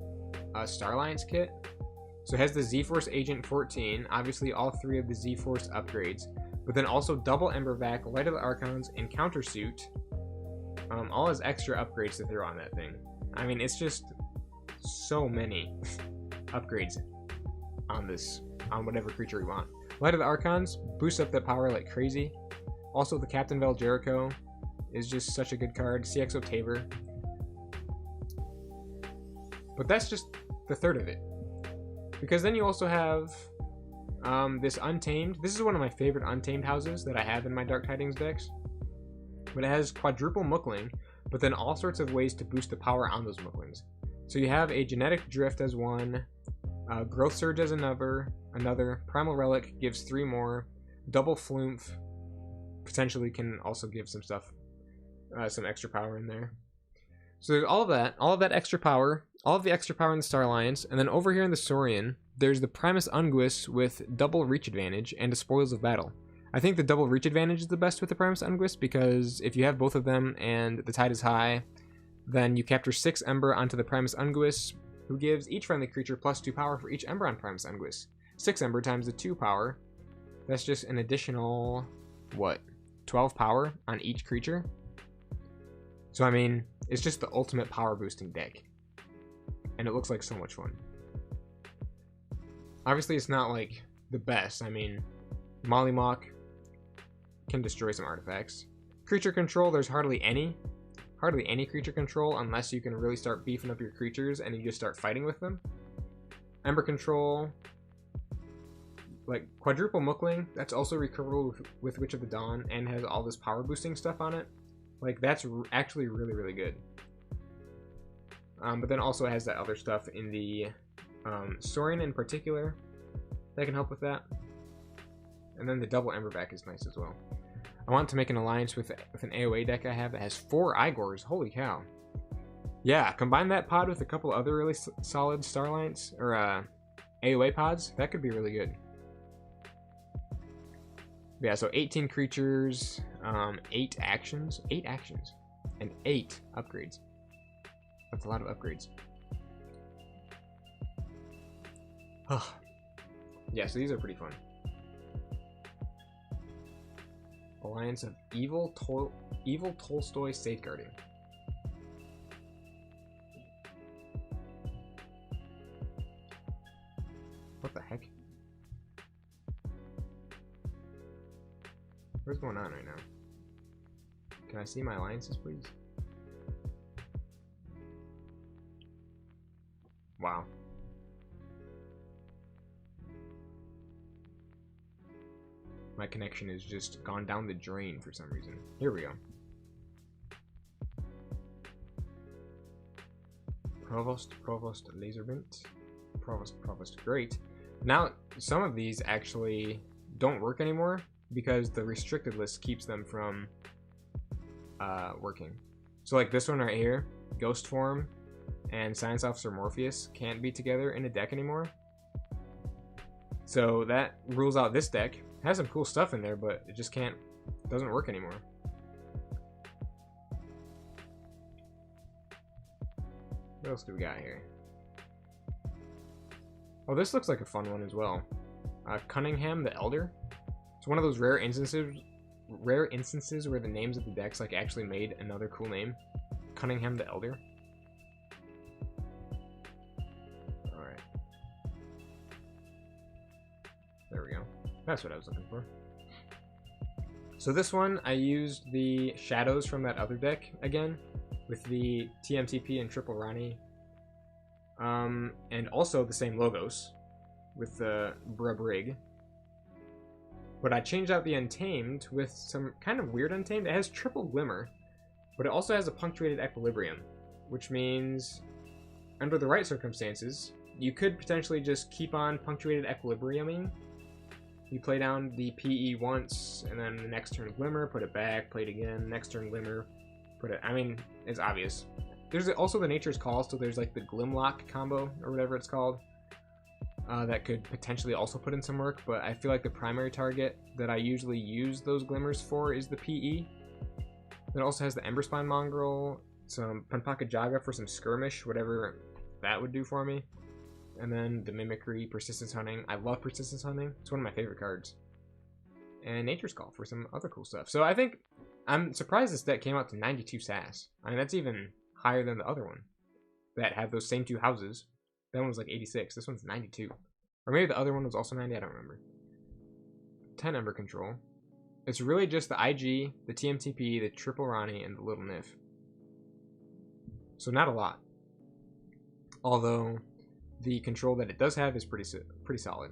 Star Alliance kit. So it has the Z-Force Agent 14, obviously all 3 of the Z-Force upgrades, but then also double Embervac, Light of the Archons, and Countersuit. All as extra upgrades to throw on that thing. I mean, it's just so many upgrades on whatever creature we want. Light of the Archons boosts up that power like crazy. Also, the Captain Vel Jericho is just such a good card. CXO Tabor. But that's just the third of it. Because then you also have this Untamed. This is one of my favorite Untamed houses that I have in my Dark Tidings decks. But it has quadruple Mookling, but then all sorts of ways to boost the power on those Mooklings. So you have a Genetic Drift as one, Growth Surge as another, Primal Relic gives 3 more, Double Flumph potentially can also give some stuff, some extra power in there. So there's all of that extra power, all of the extra power in the Star Alliance, and then over here in the Saurian, there's the Primus Unguis with double reach advantage and a Spoils of Battle. I think the double reach advantage is the best with the Primus Unguist, because if you have both of them and the tide is high, then you capture 6 Ember onto the Primus Unguist, who gives each friendly creature +2 power for each Ember on Primus Unguist. 6 Ember times the 2 power, that's just an additional, what, 12 power on each creature? So, I mean, it's just the ultimate power boosting deck. And it looks like so much fun. Obviously, it's not, like, the best. I mean, Mollymawk can destroy some artifacts. Creature control, there's hardly any creature control unless you can really start beefing up your creatures and you just start fighting with them. Ember control, like quadruple Mookling, that's also recoverable with Witch of the Dawn and has all this power boosting stuff on it. Like, that's actually really, really good. But then also it has that other stuff in the Saurian in particular that can help with that. And then the double Emberback is nice as well. I want to make an alliance with an AoA deck I have that has 4 Igors. Holy cow. Yeah, combine that pod with a couple other really solid Starlights, or AoA pods. That could be really good. Yeah, so 18 creatures, 8 actions, and 8 upgrades. That's a lot of upgrades. Yeah, so these are pretty fun. Alliance of Evil Tolstoy Safeguarding. What the heck? What's going on right now? Can I see my alliances, please? Wow. My connection has just gone down the drain for some reason. Here we go. Provost, Laserbint. Provost, great. Now, some of these actually don't work anymore because the restricted list keeps them from working. So like this one right here, Ghost Form and Science Officer Morpheus can't be together in a deck anymore. So that rules out this deck. It has some cool stuff in there, but it just doesn't work anymore. What else do we got here? Oh, this looks like a fun one as well. Cunningham the Elder. It's one of those rare instances where the names of the decks like actually made another cool name. Cunningham the Elder. Alright. There we go. That's what I was looking for. So this one, I used the shadows from that other deck again, with the TMTP and Triple Rani. And also the same logos, with the Brig. But I changed out the Untamed with some kind of weird Untamed. It has Triple Glimmer, but it also has a Punctuated Equilibrium, which means, under the right circumstances, you could potentially just keep on Punctuated Equilibriuming. You play down the PE once, and then the next turn Glimmer, put it back, play it again, next turn Glimmer, put it... I mean, it's obvious. There's also the Nature's Call, so there's like the Glimlock combo, or whatever it's called, that could potentially also put in some work, but I feel like the primary target that I usually use those Glimmers for is the PE. It also has the Emberspine Mongrel, some Punpaka Jaga for some Skirmish, whatever that would do for me. And then the Mimicry, Persistence Hunting. I love Persistence Hunting. It's one of my favorite cards. And Nature's Call for some other cool stuff. So I think, I'm surprised this deck came out to 92 SAS. I mean, that's even higher than the other one that had those same 2 houses. That one was like 86. This one's 92. Or maybe the other one was also 90. I don't remember. 10 Ember Control. It's really just the IG, the TMTP, the Triple Rani, and the Little Nif. So not a lot. Although the control that it does have is pretty solid.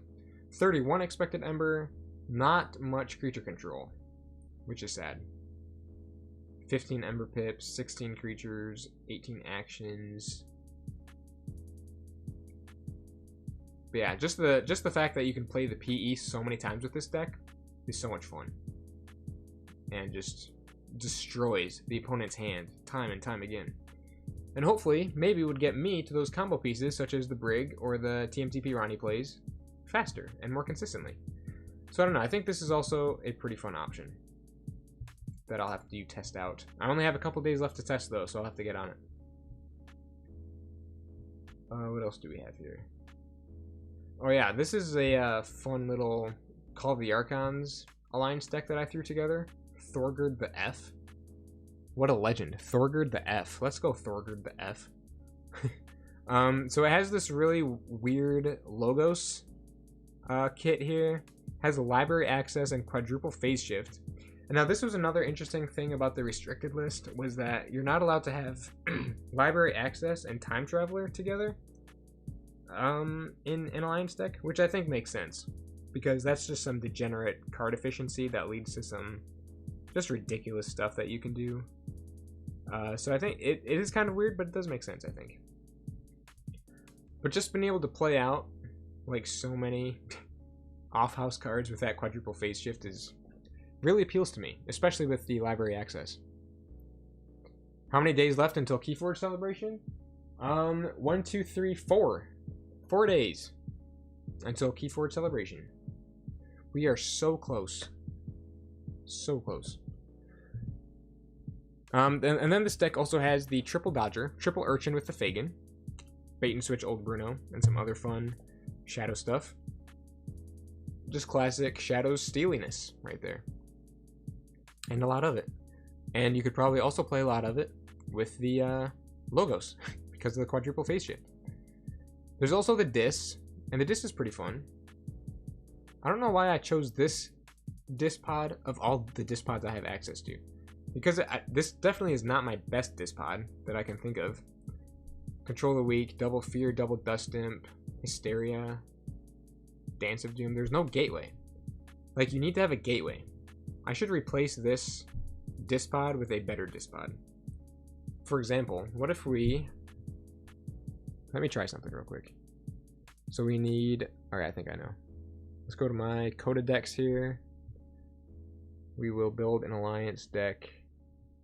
31 expected Ember, not much creature control, which is sad. 15 Ember Pips, 16 creatures, 18 actions. But yeah, just the fact that you can play the PE so many times with this deck is so much fun. And just destroys the opponent's hand time and time again. And hopefully, maybe would get me to those combo pieces, such as the Brig or the TMTP Rani plays, faster and more consistently. So I don't know. I think this is also a pretty fun option that I'll have to test out. I only have a couple days left to test though, so I'll have to get on it. What else do we have here? Oh yeah, this is a fun little Call of the Archons alliance deck that I threw together. Thorgerd the F. What a legend. Thorgerd the F. Let's go Thorgerd the F. So it has this really weird Logos kit here. Has a library access and quadruple phase shift. And now this was another interesting thing about the restricted list, was that you're not allowed to have library access and time traveler together in an alliance deck, which I think makes sense, because that's just some degenerate card efficiency that leads to some just ridiculous stuff that you can do. So I think it is kind of weird, but it does make sense, I think. But just being able to play out like so many off-house cards with that quadruple phase shift is really appeals to me, especially with the library access. How many days left until KeyForge celebration? 1, 2, 3, 4. 4 days until KeyForge celebration. We are so close. So close. And then this deck also has the Triple Dodger, Triple Urchin with the Fagin, Bait and Switch Old Bruno, and some other fun Shadow stuff. Just classic Shadow's steeliness right there. And a lot of it. And you could probably also play a lot of it with the Logos, because of the quadruple phase shift. There's also the Dis, and the Dis is pretty fun. I don't know why I chose this Dis pod of all the Dis pods I have access to, because this definitely is not my best Dis pod that I can think of. Control the Weak, Double Fear, Double Dust Imp, Hysteria, Dance of Doom. There's no gateway. Like, you need to have a gateway. I should replace this Dis pod with a better Dis pod. For example, what if we... Let me try something real quick. So we need... Alright, I think I know. Let's go to my Coda decks here. We will build an alliance deck.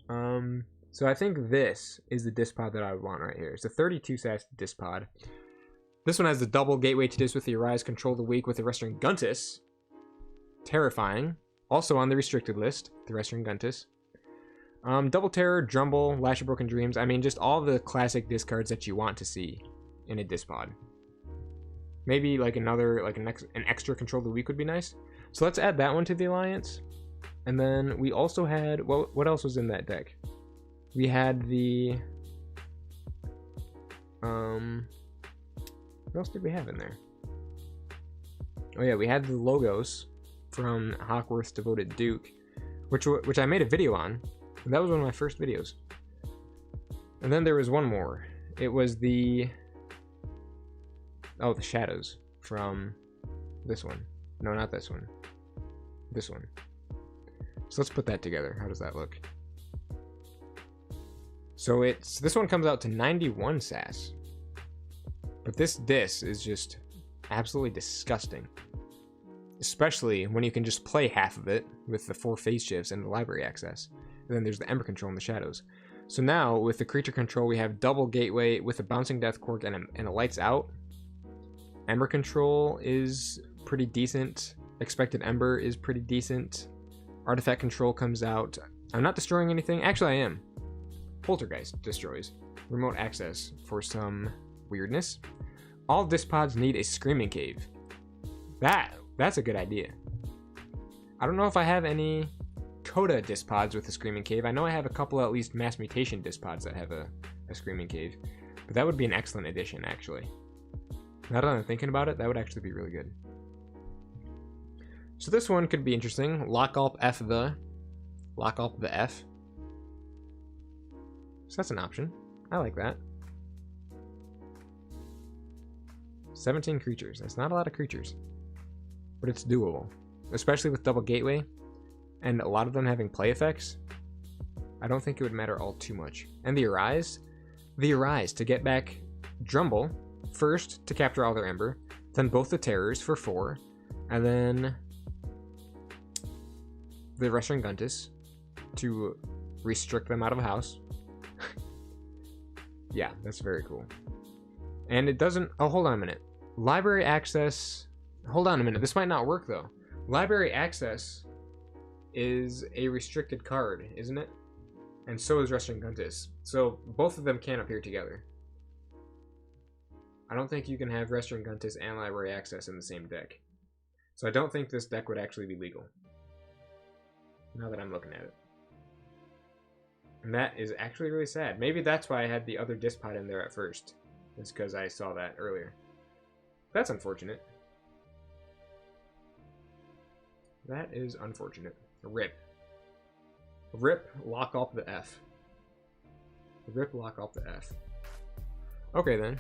So I think this is the Dis pod that I would want right here. It's a 32 stats Dis pod. This one has the double gateway to Dis with theorize, control the weak with the Western Guntus. Terrifying. Also on the restricted list, the Western Guntus. Double Terror, Drumble, Lash of Broken Dreams. I mean, just all the classic discards that you want to see in a Dis pod. Maybe like another, like an extra Control the Weak would be nice. So let's add that one to the alliance. And then we also had, what else was in that deck? We had the, what else did we have in there? Oh yeah, we had the Logos from Hawkworth's Devoted Duke, which I made a video on. And that was one of my first videos. And then there was one more. It was the... Oh, the Shadows from this one. No, not this one. This one. So let's put that together. How does that look? So this one comes out to 91 sass. But this Dis is just absolutely disgusting. Especially when you can just play half of it with the 4 phase shifts and the library access. And then there's the Ember Control and the Shadows. So now, with the creature control, we have double gateway with a Bouncing Death Cork and a Lights Out. Ember Control is pretty decent. Expected Ember is pretty decent. Artifact Control comes out. I'm not destroying anything. Actually, I am. Poltergeist destroys. Remote access for some weirdness. All Dis pods need a Screaming Cave. That's a good idea. I don't know if I have any Coda Dis pods with a Screaming Cave. I know I have a couple at least Mass Mutation Dis pods that have a Screaming Cave. But that would be an excellent addition, actually. Now that I'm thinking about it, that would actually be really good. So this one could be interesting. Lock Up the F. So that's an option. I like that. 17 creatures. That's not a lot of creatures. But it's doable. Especially with double gateway. And a lot of them having play effects. I don't think it would matter all too much. And theorize. Theorize to get back Drumble. First to capture all their Ember. Then both the Terrors for 4. And then the Western Guntus to restrict them out of a house. Yeah, that's very cool. And it doesn't... Oh, hold on a minute. Library access... Hold on a minute. This might not work, though. Library access is a restricted card, isn't it? And so is Restringuntus. So both of them can't appear together. I don't think you can have Restringuntus and Library access in the same deck. So I don't think this deck would actually be legal. Now that I'm looking at it. And that is actually really sad. Maybe that's why I had the other Dispod in there at first. It's because I saw that earlier. That's unfortunate. That is unfortunate. Rip. Rip, lock off the F. Rip, lock off the F. Okay then.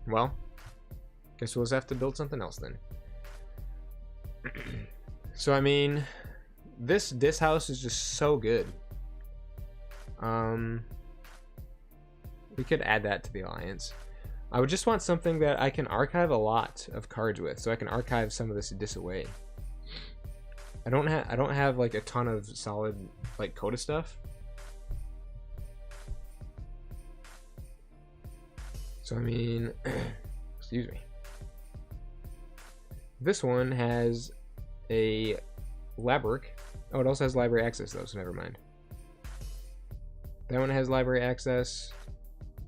Well, guess we'll just have to build something else then. So I mean, this house is just so good. We could add that to the alliance. I would just want something that I can archive a lot of cards with, so I can archive some of this away. I don't have like a ton of solid like Coda stuff. So I mean, excuse me. This one has a Labyrinth. Oh, it also has library access though, so never mind. That one has library access.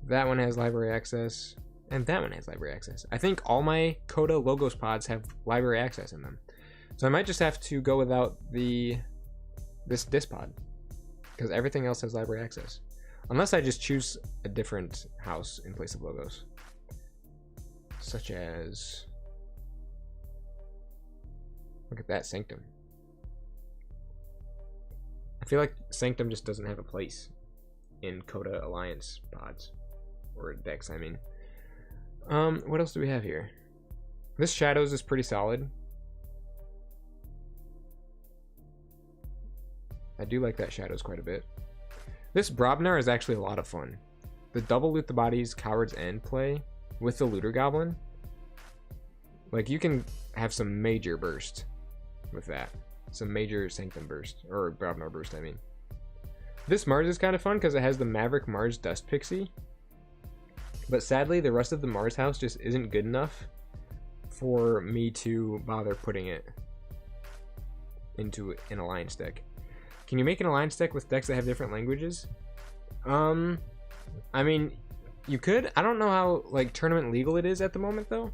That one has library access. And that one has library access. I think all my Coda Logos pods have library access in them. So I might just have to go without this Dispod, because everything else has library access. Unless I just choose a different house in place of Logos. Such as... Look at that, Sanctum. I feel like Sanctum just doesn't have a place in Coda Alliance pods. Or decks, I mean. What else do we have here? This Shadows is pretty solid. I do like that Shadows quite a bit. This Brobnar is actually a lot of fun. The double loot the bodies, Coward's End play with the Looter Goblin. Like, you can have some major burst with that. Some major Sanctum burst. Or Brobnar burst, I mean. This Mars is kind of fun because it has the Maverick Mars Dust Pixie. But sadly, the rest of the Mars house just isn't good enough for me to bother putting it into an alliance deck. Can you make an alliance deck with decks that have different languages? I mean, you could. I don't know how like tournament legal it is at the moment though.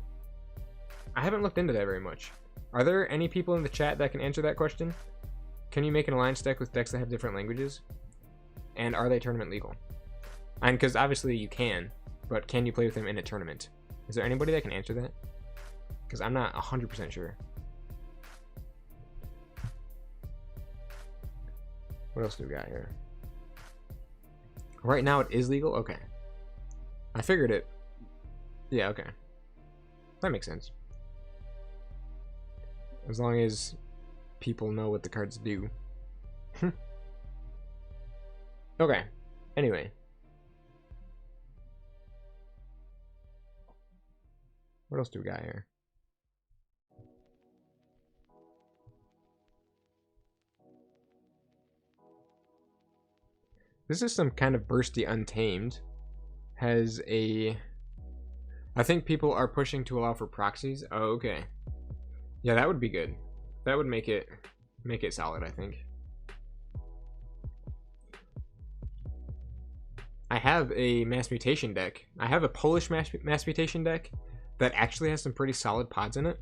I haven't looked into that very much. Are there any people in the chat that can answer that question? Can you make an alliance deck with decks that have different languages? And are they tournament legal? And because obviously you can, but can you play with them in a tournament? Is there anybody that can answer that? Because I'm not 100% sure. What else do we got here? Right now it is legal? Okay. I figured it. Yeah, okay. That makes sense. As long as people know what the cards do. Okay. Anyway. What else do we got here? This is some kind of bursty Untamed. Has a... I think people are pushing to allow for proxies. Oh, okay. Yeah, that would be good. That would make it solid, I think. I have a Mass Mutation deck. I have a Polish Mass Mutation deck that actually has some pretty solid pods in it.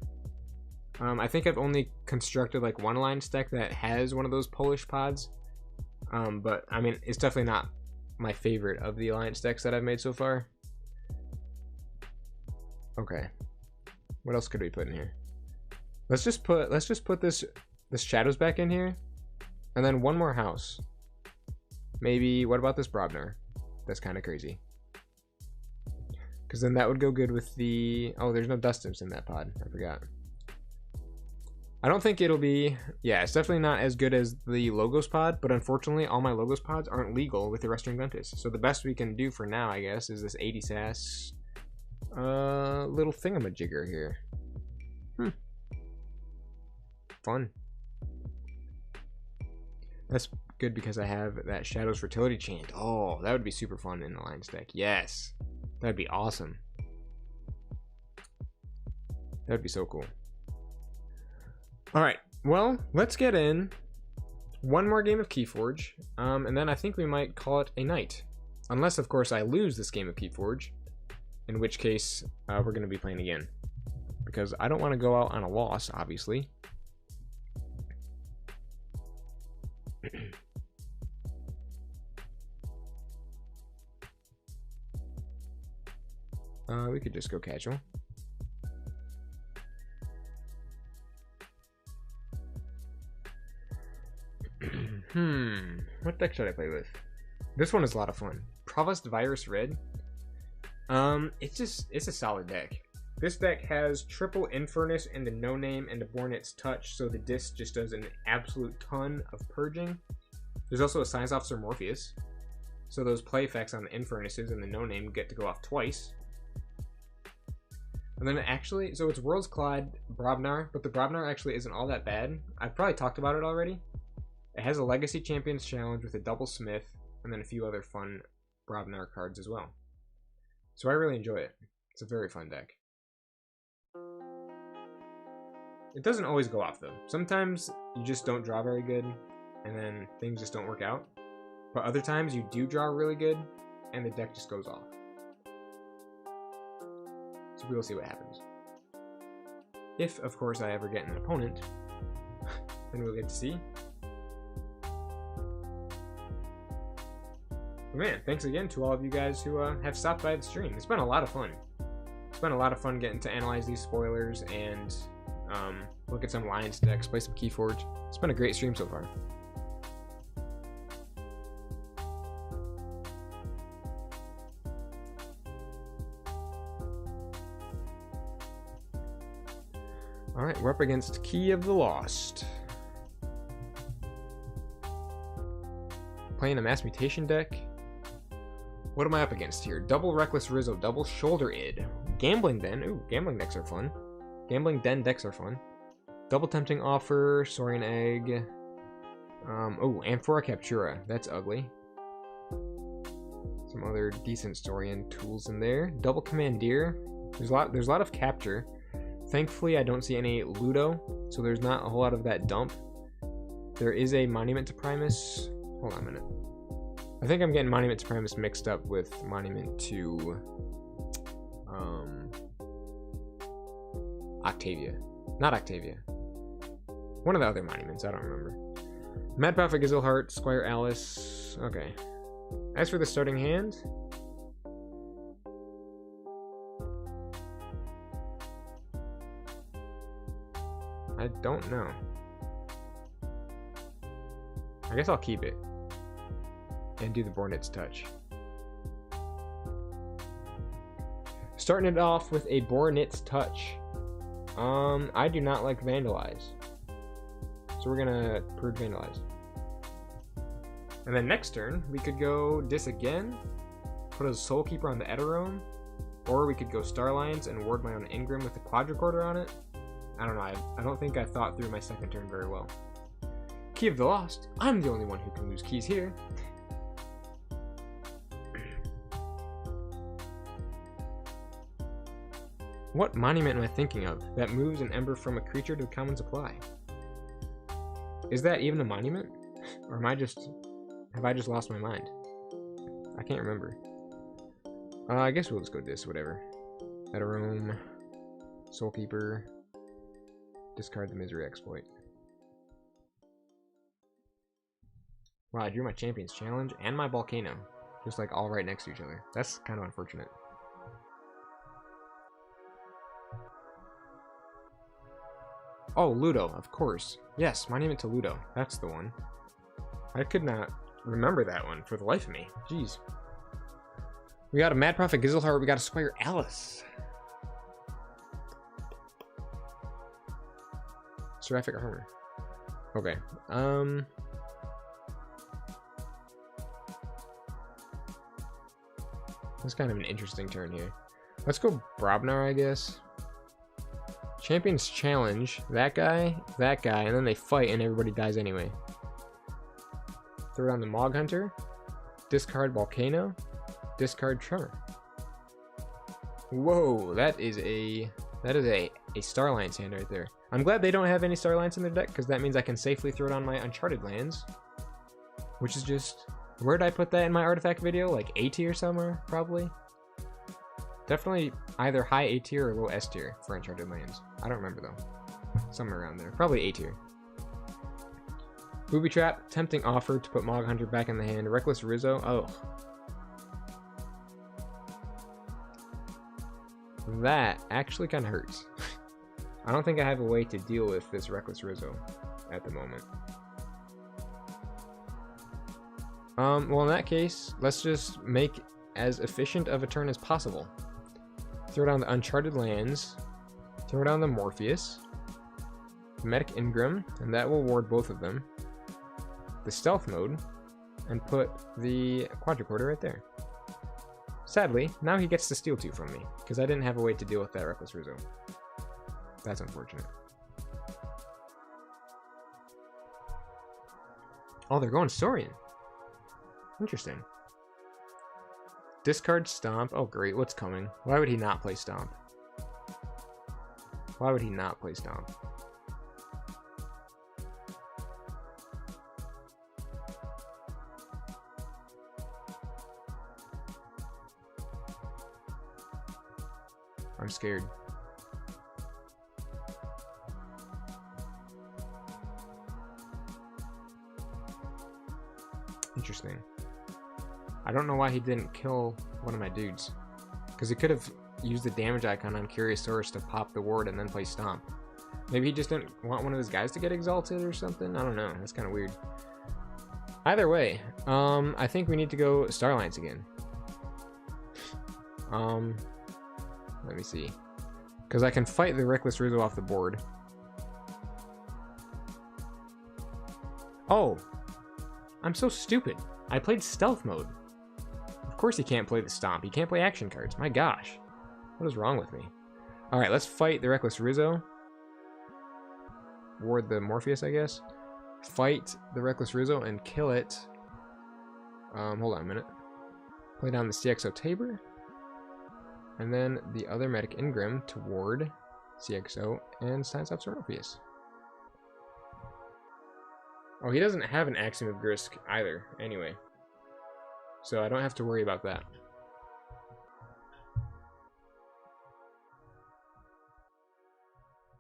I think I've only constructed like one alliance deck that has one of those Polish pods. But I mean, it's definitely not my favorite of the alliance decks that I've made so far. Okay. What else could we put in here? Let's just put this Shadows back in here, and then one more house. Maybe, what about this Brobnar? That's kind of crazy. Because then that would go good with the... Oh, there's no Dust Imps in that pod. I forgot. I don't think it'll be... Yeah, it's definitely not as good as the Logos pod, but unfortunately, all my Logos pods aren't legal with the Restringuntus. So the best we can do for now, I guess, is this 80 sass little thingamajigger here. Fun. That's good because I have that Shadows Fertility Chant. Oh, that would be super fun in the Alliance deck. Yes. That'd be awesome. That'd be so cool. Alright, Well, let's get in one more game of KeyForge, and then I think we might call it a night. Unless, of course, I lose this game of KeyForge, in which case we're going to be playing again. Because I don't want to go out on a loss, obviously. We could just go casual. What deck should I play with? This one is a lot of fun. Provost Virus Red. It's a solid deck. This deck has triple Infernus and the No Name and the Bornit's Touch, so the disc just does an absolute ton of purging. There's also a Science Officer Morpheus, so those play effects on the Infernuses and the No Name get to go off twice. And then actually, so it's World's Collide Brobnar, but the Brobnar actually isn't all that bad. I've probably talked about it already. It has a Legacy Champions Challenge with a double Smith, and then a few other fun Brobnar cards as well. So I really enjoy it. It's a very fun deck. It doesn't always go off though. Sometimes you just don't draw very good, and then things just don't work out. But other times you do draw really good, and the deck just goes off. So we'll see what happens. If, of course, I ever get an opponent, then we'll get to see. But man, thanks again to all of you guys who have stopped by the stream. It's been a lot of fun. It's been a lot of fun getting to analyze these spoilers and look at some Alliance decks, play some KeyForge. It's been a great stream so far. Alright, we're up against Key of the Lost. Playing a Mass Mutation deck. What am I up against here? Double Reckless Rizzo, double Shoulder Id. Gambling Den. Ooh, gambling decks are fun. Gambling Den decks are fun. Double Tempting Offer, Saurian Egg. Oh, Amphora Captura. That's ugly. Some other decent Saurian tools in there. Double Commandeer. There's a lot of capture. Thankfully, I don't see any Ludo, so there's not a whole lot of that dump. There is a Monument to Primus. Hold on a minute. I think I'm getting Monument to Primus mixed up with Monument to Octavia. Not Octavia. One of the other monuments, I don't remember. Mad Prophet Gizelhart, Squire Alice. Okay. As for the starting hand, I don't know. I guess I'll keep it and do the Bornit's Touch. Starting it off with a Bornit's Touch. I do not like Vandalize, so we're gonna purge Vandalize. And then next turn, we could go Dis again, put a Soul Keeper on the Eterome, or we could go Starlines and ward my own Ingram with the Quadricorder on it. I don't know, I don't think I thought through my second turn very well. Key of the Lost. I'm the only one who can lose keys here. What monument am I thinking of that moves an ember from a creature to the common supply? Is that even a monument? Or have I just lost my mind? I can't remember. I guess we'll just go this, whatever. Eterome, Soul Keeper, discard the Misery Exploit. Wow, I drew my Champions Challenge and my Volcano, just like all right next to each other. That's kind of unfortunate. Oh, Ludo, of course. Yes, Monument to Ludo. That's the one. I could not remember that one for the life of me. Jeez. We got a Mad Prophet Gizelhart. We got a Squire Alice. Seraphic Armor. Okay. That's kind of an interesting turn here. Let's go Brobnar, I guess. Champions Challenge. That guy, and then they fight and everybody dies anyway. Throw down the Mog Hunter. Discard Volcano. Discard Tremor. Whoa, that is a Starline's hand right there. I'm glad they don't have any Starlands in their deck, because that means I can safely throw down my Uncharted lands. Which is just... Where did I put that in my artifact video? Like A tier somewhere, probably? Definitely either high A tier or low S tier for Uncharted lands. I don't remember though. Somewhere around there. Probably A tier. Booby Trap, Tempting Offer to put Mog Hunter back in the hand. Reckless Rizzo. Oh. That actually kind of hurts. I don't think I have a way to deal with this Reckless Rizzo at the moment. Well, in that case, let's just make as efficient of a turn as possible. Throw down the Uncharted lands, throw down the Morpheus, the Medic Ingram, and that will ward both of them, the Stealth Mode, and put the Quadricorder right there. Sadly, now he gets to steal 2 from me, because I didn't have a way to deal with that Reckless Rizzo. That's unfortunate. Oh, they're going Saurian. Interesting. Discard Stomp. Oh, great. What's coming? Why would he not play Stomp? Why would he not play Stomp? I'm scared. Interesting. I don't know why he didn't kill one of my dudes. Because he could have used the damage icon on Curiosaurus to pop the ward and then play Stomp. Maybe he just didn't want one of his guys to get exalted or something? I don't know. That's kind of weird. Either way, I think we need to go Starlines again. Let me see. Because I can fight the Reckless Rizzo off the board. Oh! I'm so stupid. I played Stealth Mode. Of course he can't play the Stomp. He can't play action cards. My gosh. What is wrong with me? Alright, let's fight the Reckless Rizzo. Ward the Morpheus, I guess. Fight the Reckless Rizzo and kill it. Hold on a minute. Play down the CXO Tabor. And then the other Medic Ingram to ward CXO and Science Officer Morpheus. Oh, he doesn't have an Axiom of Grisk either, anyway. So I don't have to worry about that.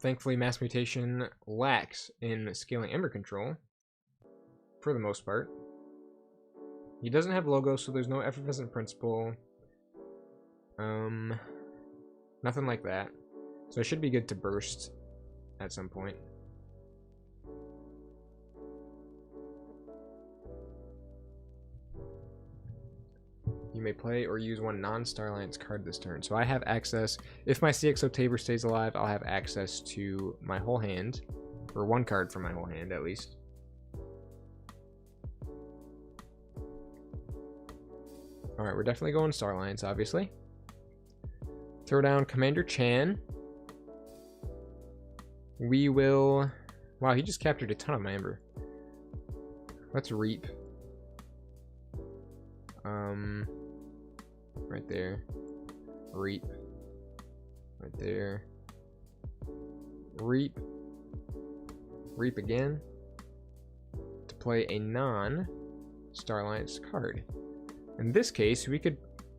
Thankfully, Mass Mutation lacks in Scaling Ember Control, for the most part. He doesn't have Logo, so there's no Effervescent Principle. Nothing like that. So I should be good to burst at some point. You may play or use one non-Starlands card this turn. So I have access, if my CXO Tabor stays alive, I'll have access to my whole hand. Or one card from my whole hand, at least. Alright, we're definitely going Starlands, obviously. Throw down Commander Chan. We will... Wow, he just captured a ton of my Ember. Let's Reap. Right there. Reap. Right there. Reap. Reap again. To play a non-Starlands card. In this case, we could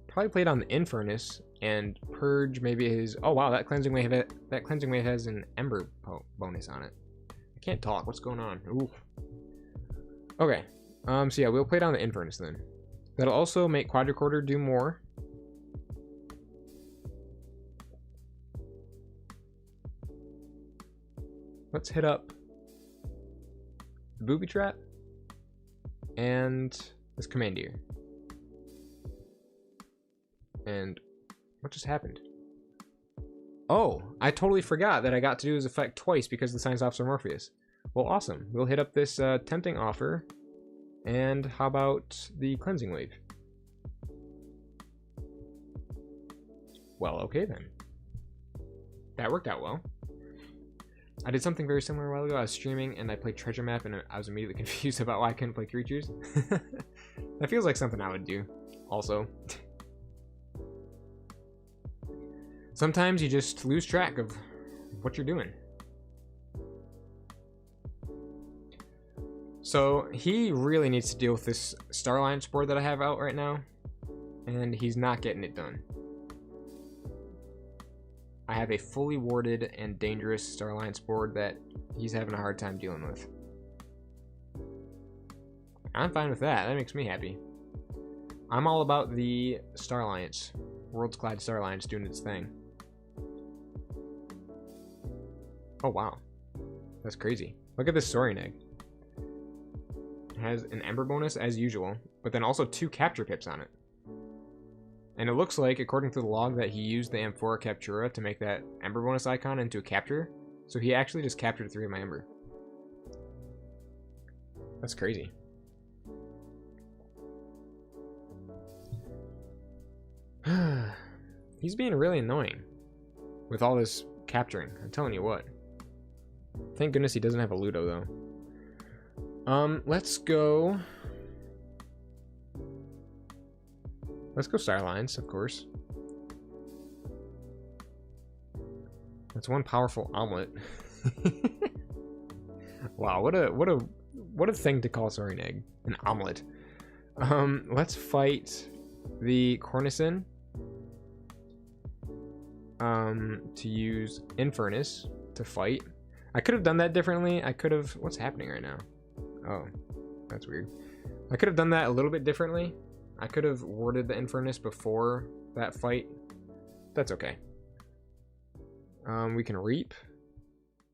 probably play it on the Infernus and purge maybe his... Oh wow, that Cleansing Wave has an Ember bonus on it. I can't talk. What's going on? Ooh. Okay. So yeah, we'll play down the Infernus then. That'll also make Quadricorder do more. Let's hit up the Booby Trap and this Commandeer. And what just happened? Oh, I totally forgot that I got to do his effect twice because of the Science Officer Morpheus. Well, awesome. We'll hit up this Tempting Offer. And how about the Cleansing Wave? Well, okay then. That worked out well. I did something very similar a while ago. I was streaming and I played Treasure Map and I was immediately confused about why I couldn't play creatures. That feels like something I would do, also. Sometimes you just lose track of what you're doing. So he really needs to deal with this Star Alliance board that I have out right now, and he's not getting it done. I have a fully warded and dangerous Star Alliance board that he's having a hard time dealing with. I'm fine with that. That makes me happy. I'm all about the Star Alliance, Worlds Collide Star Alliance doing its thing. Oh wow, that's crazy. Look at this Soaring Egg. It has an Ember bonus as usual, but then also 2 capture pips on it. And it looks like, according to the log, that he used the Amphora Captura to make that Ember bonus icon into a capture. So he actually just captured 3 of my Ember. That's crazy. He's being really annoying with all this capturing. I'm telling you what. Thank goodness he doesn't have a Ludo, though. Let's go Star Alliance, of course. That's one powerful omelet. Wow, what a thing to call Soaring Egg. An omelet. Let's fight the Cornicin. To use Infernus to fight. I could have done that differently. I could have... What's happening right now? Oh, that's weird. I could have done that a little bit differently. I could have warded the Infernus before that fight. That's okay. We can Reap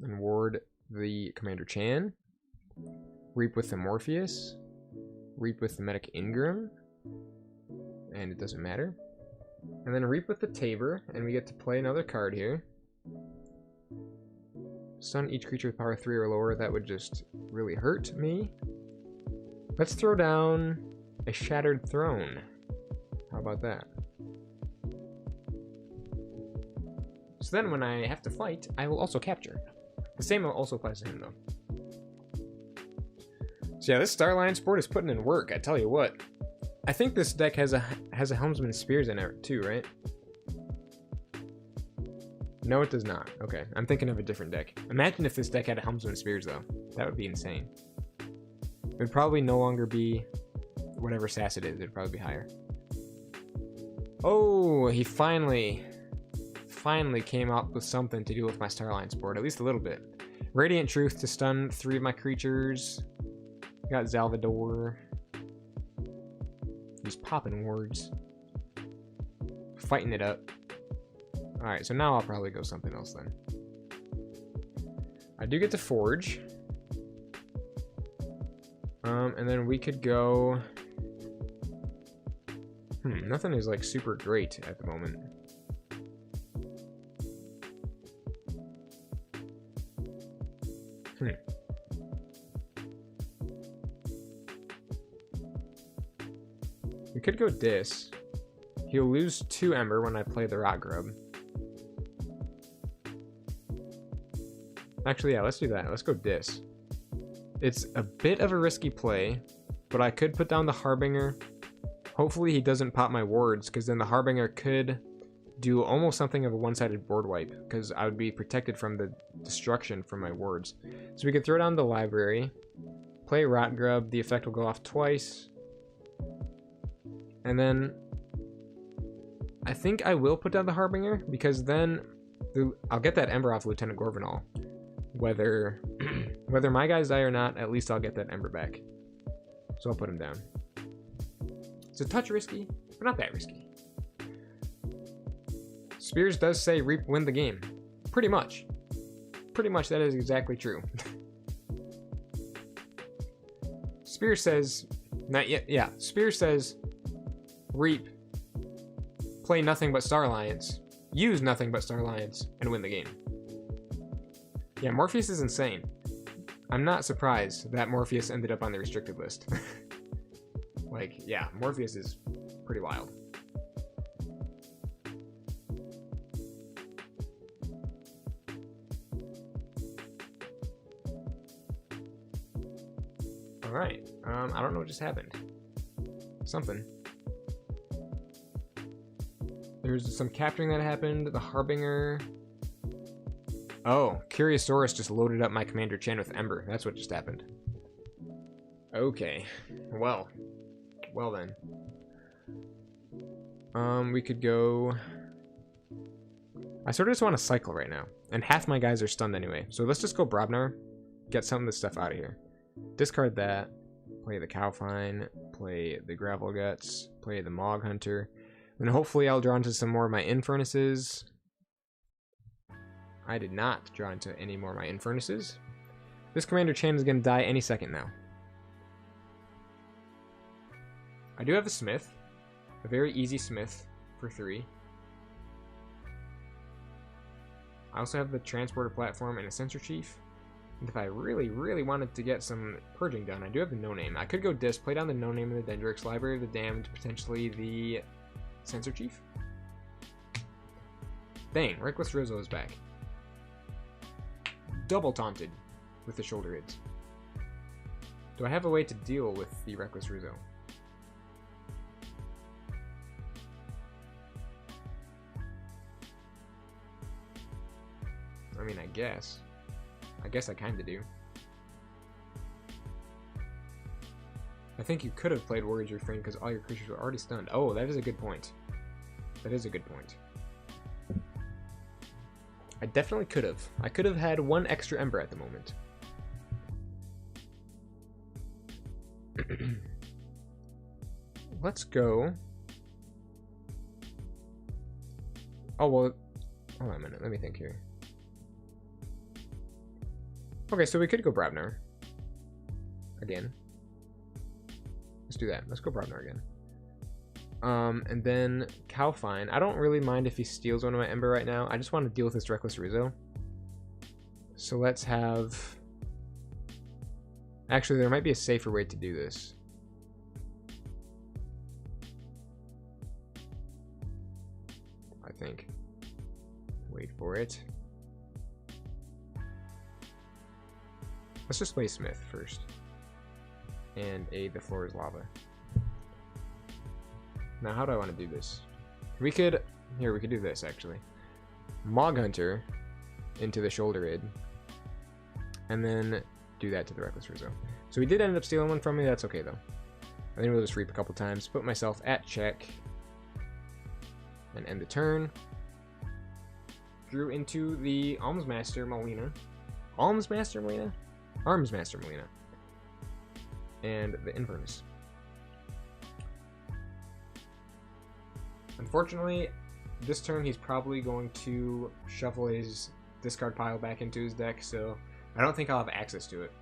and ward the Commander Chan. Reap with the Morpheus. Reap with the Medic Ingram. And it doesn't matter. And then Reap with the Tabor, and we get to play another card here. Stun each creature with power 3 or lower. That would just really hurt me. Let's throw down a Shattered Throne. How about that? So then when I have to fight, I will also capture. The same also applies to him, though. So yeah, this Star Alliance board is putting in work, I tell you what. I think this deck has a Helmsman Spears in it too, right? No, it does not. Okay, I'm thinking of a different deck. Imagine if this deck had a Helmsman Spears, though. That would be insane. It would probably no longer be whatever SAS it is. It would probably be higher. Oh, he finally came up with something to do with my Star Alliance board, at least a little bit. Radiant Truth to stun 3 of my creatures. Got Salvador. He's popping words. Fighting it up. Alright, so now I'll probably go something else then. I do get to Forge. And then we could go... nothing is like super great at the moment. We could go Dis. He'll lose 2 Ember when I play the Rot Grub. Actually, yeah, let's do that. Let's go Dis. It's a bit of a risky play, but I could put down the Harbinger. Hopefully he doesn't pop my wards, because then the Harbinger could do almost something of a one-sided board wipe, because I would be protected from the destruction from my wards. So we could throw down the Library, play Rot Grub, the effect will go off twice, and then I think I will put down the Harbinger, because then I'll get that Ember off Lieutenant Gorvenal. Whether my guys die or not, at least I'll get that Ember back. So I'll put him down. It's a touch risky, but not that risky. Spears does say Reap win the game. Pretty much. Pretty much that is exactly true. Spears says... Not yet, yeah. Spears says Reap, play nothing but Star Alliance, use nothing but Star Alliance, and win the game. Yeah, Morpheus is insane. I'm not surprised that Morpheus ended up on the restricted list. Like, yeah, Morpheus is pretty wild. Alright, I don't know what just happened. Something. There's some capturing that happened, the Harbinger... Oh, Curiosaurus just loaded up my Commander Chen with Ember. That's what just happened. Okay. Well then. We could go... I sort of just want to cycle right now. And half my guys are stunned anyway. So let's just go Brobnar. Get some of this stuff out of here. Discard that. Play the Cowfine. Play the Gravel Guts. Play the Mog Hunter. And hopefully I'll draw into some more of my Infurnaces. I did not draw into any more of my Infurnaces. This Commander Chan is going to die any second now. I do have a Smith. A very easy Smith for 3. I also have the Transporter Platform and a Sensor Chief. And if I really, really wanted to get some purging done, I do have the No Name. I could go Disc, play down the No Name in the Dendrix, Library of the Damned, potentially the Sensor Chief. Dang, Reckless Rizzo is back. Double taunted with the Shoulder Hits. Do I have a way to deal with the Reckless Rizzo? I mean, I guess I kinda do. I think you could have played Warrior's Refrain because all your creatures were already stunned. Oh, that is a good point. That is a good point. I definitely could have. I could have had 1 extra Ember at the moment. Let's go. Oh, well, hold on a minute. Let me think here. Okay, so we could go Brobnar. Again. Let's do that. Let's go Brobnar again. And then Cowfine. I don't really mind if he steals one of my Ember right now. I just want to deal with this Reckless Rizzo. So let's have... Actually, there might be a safer way to do this. I think. Wait for it. Let's just play Smith first. And The Floor is Lava. Now, how do I want to do this? We could... Here, we could do this, actually. Mog Hunter into the Shoulder Id. And then do that to the Reckless Rizzo. So he did end up stealing one from me. That's okay, though. I think we'll just reap a couple times. Put myself at check. And end the turn. Drew into the Almsmaster Molina. Almsmaster Molina? Armsmaster Molina. And the Inverness. Unfortunately, this turn he's probably going to shuffle his discard pile back into his deck, so I don't think I'll have access to it.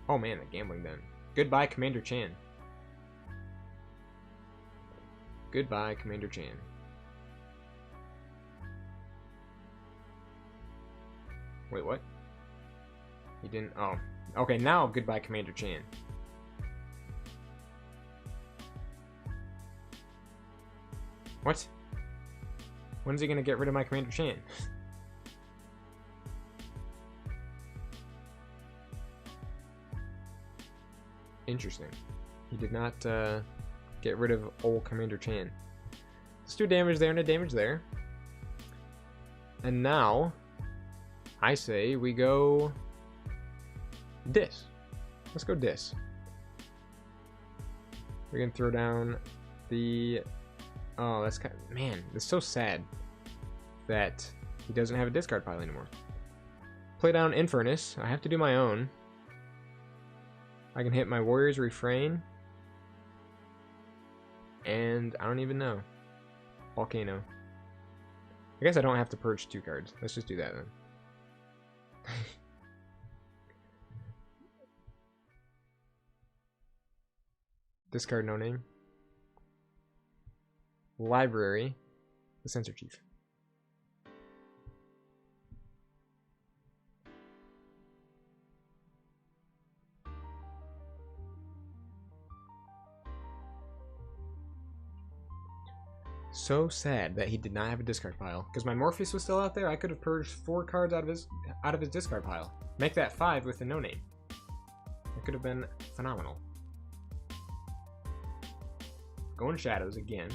Oh man, the gambling den. Goodbye, Commander Chan. Goodbye, Commander Chan. Wait, what? He didn't... Oh. Okay, now goodbye, Commander Chan. What? When's he gonna get rid of my Commander Chan? Interesting. He did not get rid of old Commander Chan. Let's do damage there and a damage there. And now... I say we go Dis. Let's go Dis. We're gonna throw down the... Oh, that's kind of... Man, it's so sad that he doesn't have a discard pile anymore. Play down Infernus. I have to do my own. I can hit my Warrior's Refrain. And I don't even know. Volcano. I guess I don't have to purge 2 cards. Let's just do that then. Discard No Name. Library. The Sensor Chief. So sad that he did not have a discard pile. Because my Morpheus was still out there, I could have purged 4 cards out of his discard pile. Make that 5 with a No Name. It could have been phenomenal. Going Shadows again.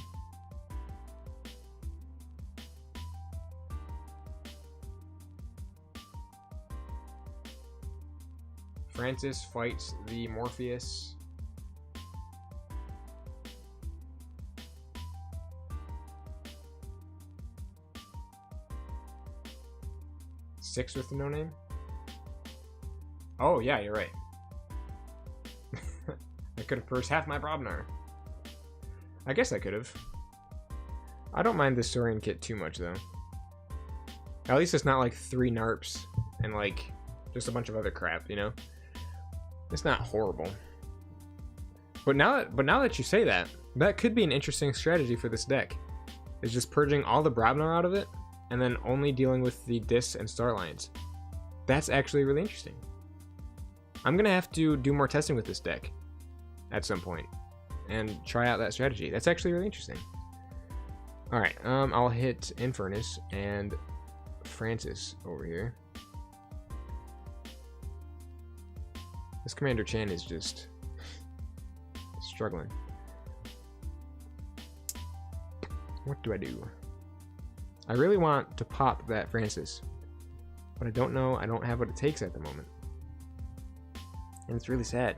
Francis fights the Morpheus. Six with the no name? Oh, yeah, you're right. I could have purged half my Brobnar. I guess I could have. I don't mind this Saurian kit too much, though. At least it's not like 3 NARPs and like just a bunch of other crap, you know? It's not horrible. But now that you say that, that could be an interesting strategy for this deck. Is just purging all the Brobnar out of it, and then only dealing with the Dis and Starlines. That's actually really interesting. I'm gonna have to do more testing with this deck at some point and try out that strategy. That's actually really interesting. Alright, I'll hit Infernus and Francis over here. This Commander Chan is just struggling. What do I do? I really want to pop that Francis, but I don't know. I don't have what it takes at the moment. And it's really sad.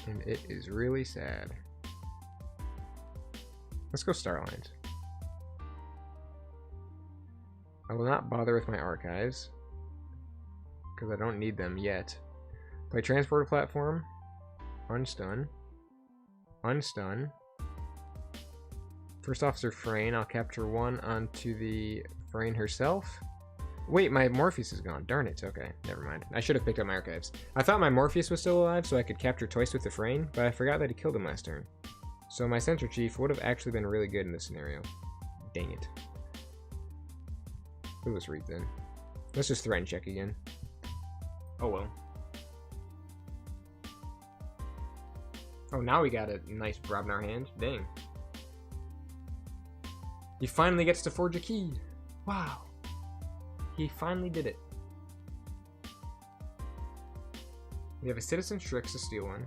And it is really sad. Let's go Starlines. I will not bother with my archives because I don't need them yet. Play Transporter Platform. Unstun. Unstun. First Officer Frayne. I'll capture 1 onto the Frayne herself. Wait, my Morpheus is gone. Darn it. Okay, never mind. I should have picked up my archives. I thought my Morpheus was still alive so I could capture twice with the Frayne, but I forgot that he killed him last turn. So my Sensor Chief would have actually been really good in this scenario. Dang it. Let's read then. Let's just threaten check again. Oh well. Oh, now we got a nice Brobnar hand. Dang. He finally gets to forge a key. Wow. He finally did it. We have a Citizen Strix to steal one.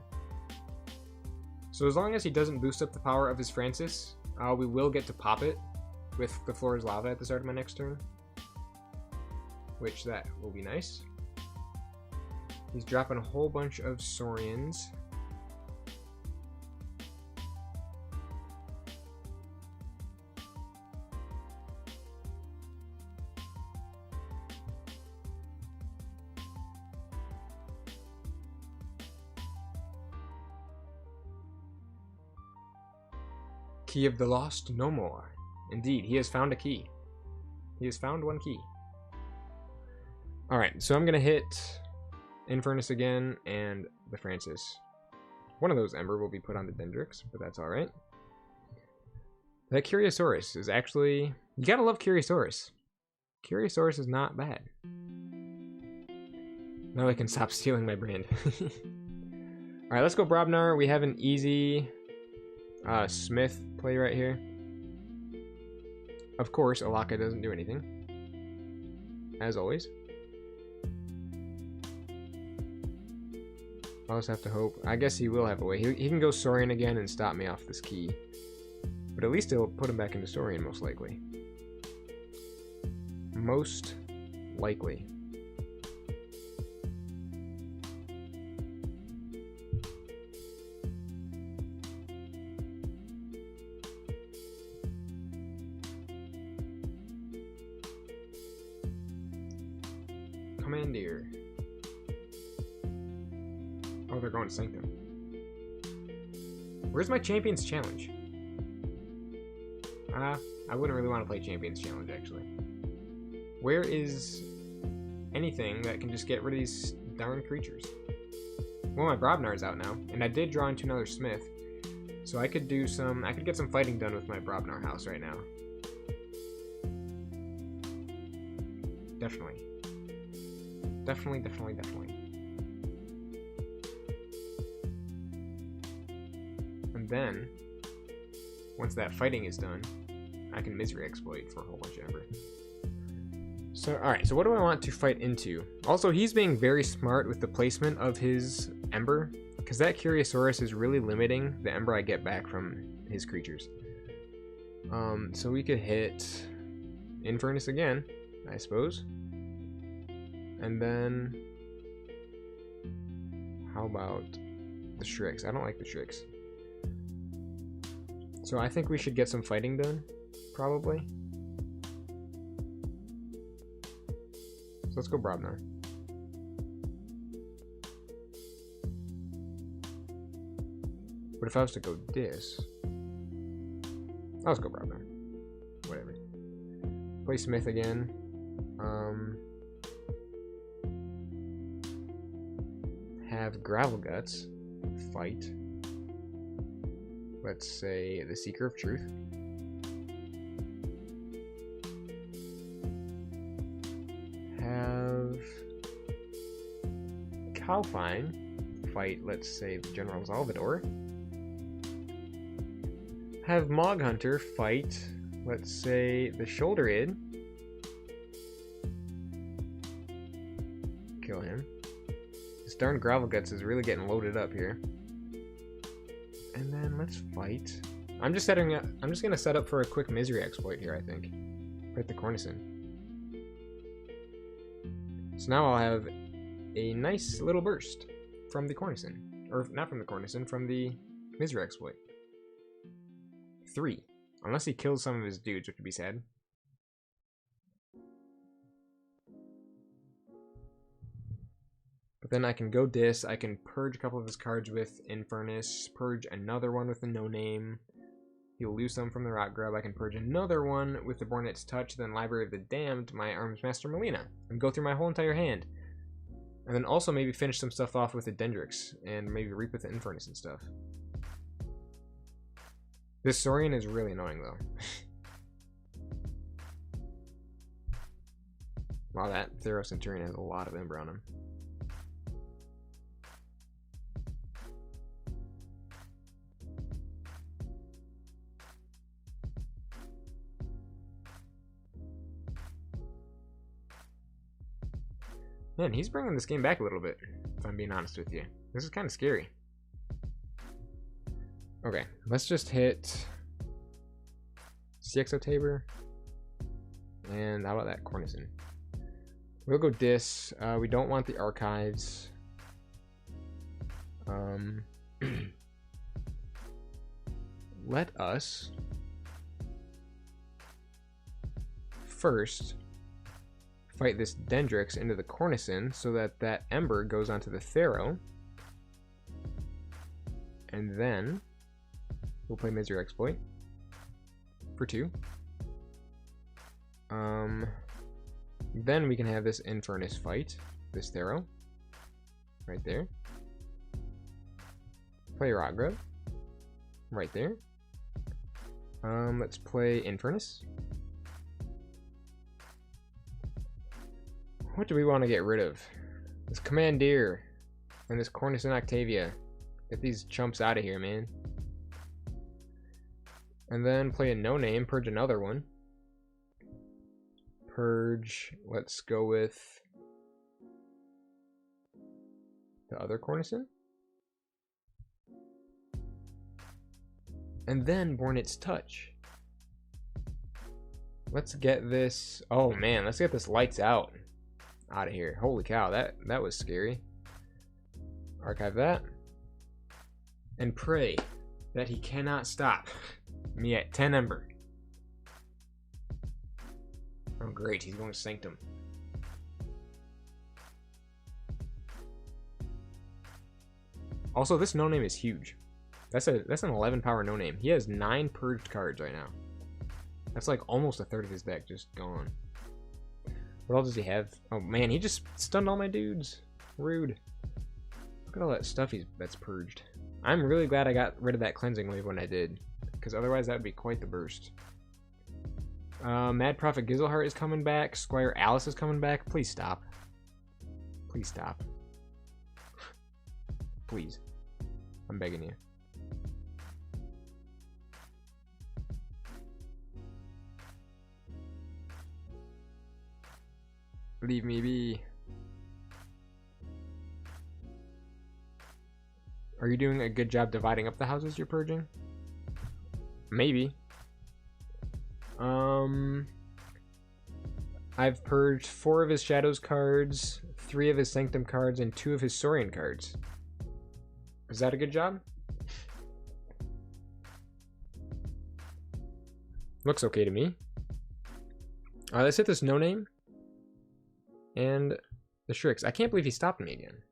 So as long as he doesn't boost up the power of his Francis, we will get to pop it with the Floor is Lava at the start of my next turn. Which that will be nice. He's dropping a whole bunch of Saurians. Key of the Lost, no more. Indeed, he has found a key. He has found one key. Alright, so I'm going to hit Infernus again and the Francis. One of those Ember will be put on the Dendrix, but that's alright. That Curiosaurus is actually... You gotta love Curiosaurus. Curiosaurus is not bad. Now I can stop stealing my brand. Alright, let's go Brobnar. We have an easy Smith play right here. Of course, Alaka doesn't do anything. As always. I'll just have to hope. I guess he will have a way. He can go Saurian again and stop me off this key. But at least it'll put him back into Saurian, most likely. Most likely. Commandeer. Oh, they're going to Sanctum. Where's my Champions Challenge? I wouldn't really want to play Champions Challenge, actually. Where is anything that can just get rid of these darn creatures? Well, my Brobnar's out now, and I did draw into another Smith, so I could do some. I could get some fighting done with my Brobnar house right now. Definitely. Definitely. And then, once that fighting is done, I can Misery Exploit for a whole bunch of Ember. So, alright, so what do I want to fight into? Also, he's being very smart with the placement of his Ember, because that Curiosaurus is really limiting the Ember I get back from his creatures. So we could hit Infernus again, I suppose. And then how about the Shrix? I don't like the Shrix. So I think we should get some fighting done, probably. So let's go Brobnar. But if I was to go this, let's go Brobnar. Whatever. Play Smith again. Have Gravel Guts fight, let's say, the Seeker of Truth. Have Calfine fight, let's say, the General Salvador. Have Mog Hunter fight, let's say, the Shoulder Id. Kill him. This darn Gravel Guts is really getting loaded up here. And then let's fight. I'm just gonna set up for a quick misery exploit here, I think. Fight the Cornicin. So now I'll have a nice little burst from the Cornicin. Or not from the Cornicin, from the misery exploit. 3. Unless he kills some of his dudes, which would be sad. But then I can go dis, I can purge a couple of his cards with Infernus, purge another one with a no-name. He'll lose some from the Rock Grub. I can purge another one with the Bornet's Touch, then Library of the Damned, my Armsmaster Melina, and go through my whole entire hand. And then also maybe finish some stuff off with the Dendrix, and maybe reap with the Infernus and stuff. This Saurian is really annoying, though. Wow, that Thero Centurion has a lot of Ember on him. Man, he's bringing this game back a little bit, if I'm being honest with you. This is kind of scary. Okay, let's just hit CXO Tabor. And how about that Cornicin? We'll go dis. We don't want the archives. Let us first fight this Dendrix into the Cornicin so that that Ember goes onto the Thero. And then we'll play Misery Exploit for 2. Then we can have this Infernus fight, this Thero, right there. Play Rock Grub, right there. Let's play Infernus. What do we want to get rid of? This Commandeer and this Cornicin Octavia. Get these chumps out of here, man. And then play a no-name, purge another one. Purge, let's go with the other Cornicin. And then Bornet's Touch. Let's get this, oh man, let's get this Lights Out of here. Holy cow, that was scary. Archive that. And pray that he cannot stop me at 10 Ember. Oh great, he's going to Sanctum. Also, this no-name is huge. That's an 11 power no-name. He has 9 purged cards right now. That's like almost a third of his deck just gone. What else does he have? Oh man, he just stunned all my dudes. Rude. Look at all that stuff that's purged. I'm really glad I got rid of that cleansing wave when I did, because otherwise that would be quite the burst. Mad Prophet Gizelheart is coming back. Squire Alice is coming back. Please stop. Please stop. Please. I'm begging you. Leave me be. Are you doing a good job dividing up the houses you're purging? Maybe. I've purged 4 of his Shadows cards, 3 of his Sanctum cards, and 2 of his Saurian cards. Is that a good job? Looks okay to me. Alright, let's hit this no name. And the Shrix. I can't believe he stopped me again.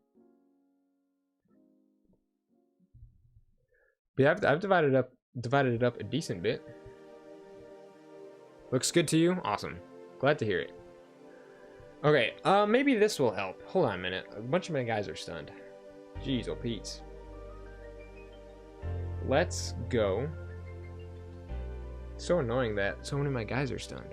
But yeah, I've divided it up a decent bit. Looks good to you? Awesome. Glad to hear it. Okay, maybe this will help. Hold on a minute. A bunch of my guys are stunned. Jeez, oh Pete. Let's go. So annoying that so many of my guys are stunned.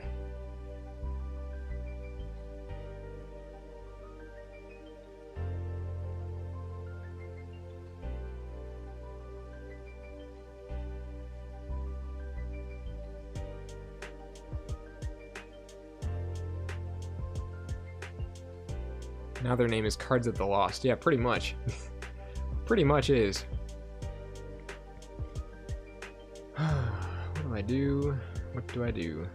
Now their name is Cards of the Lost. Yeah, pretty much. Pretty much is. What do I do? What do I do?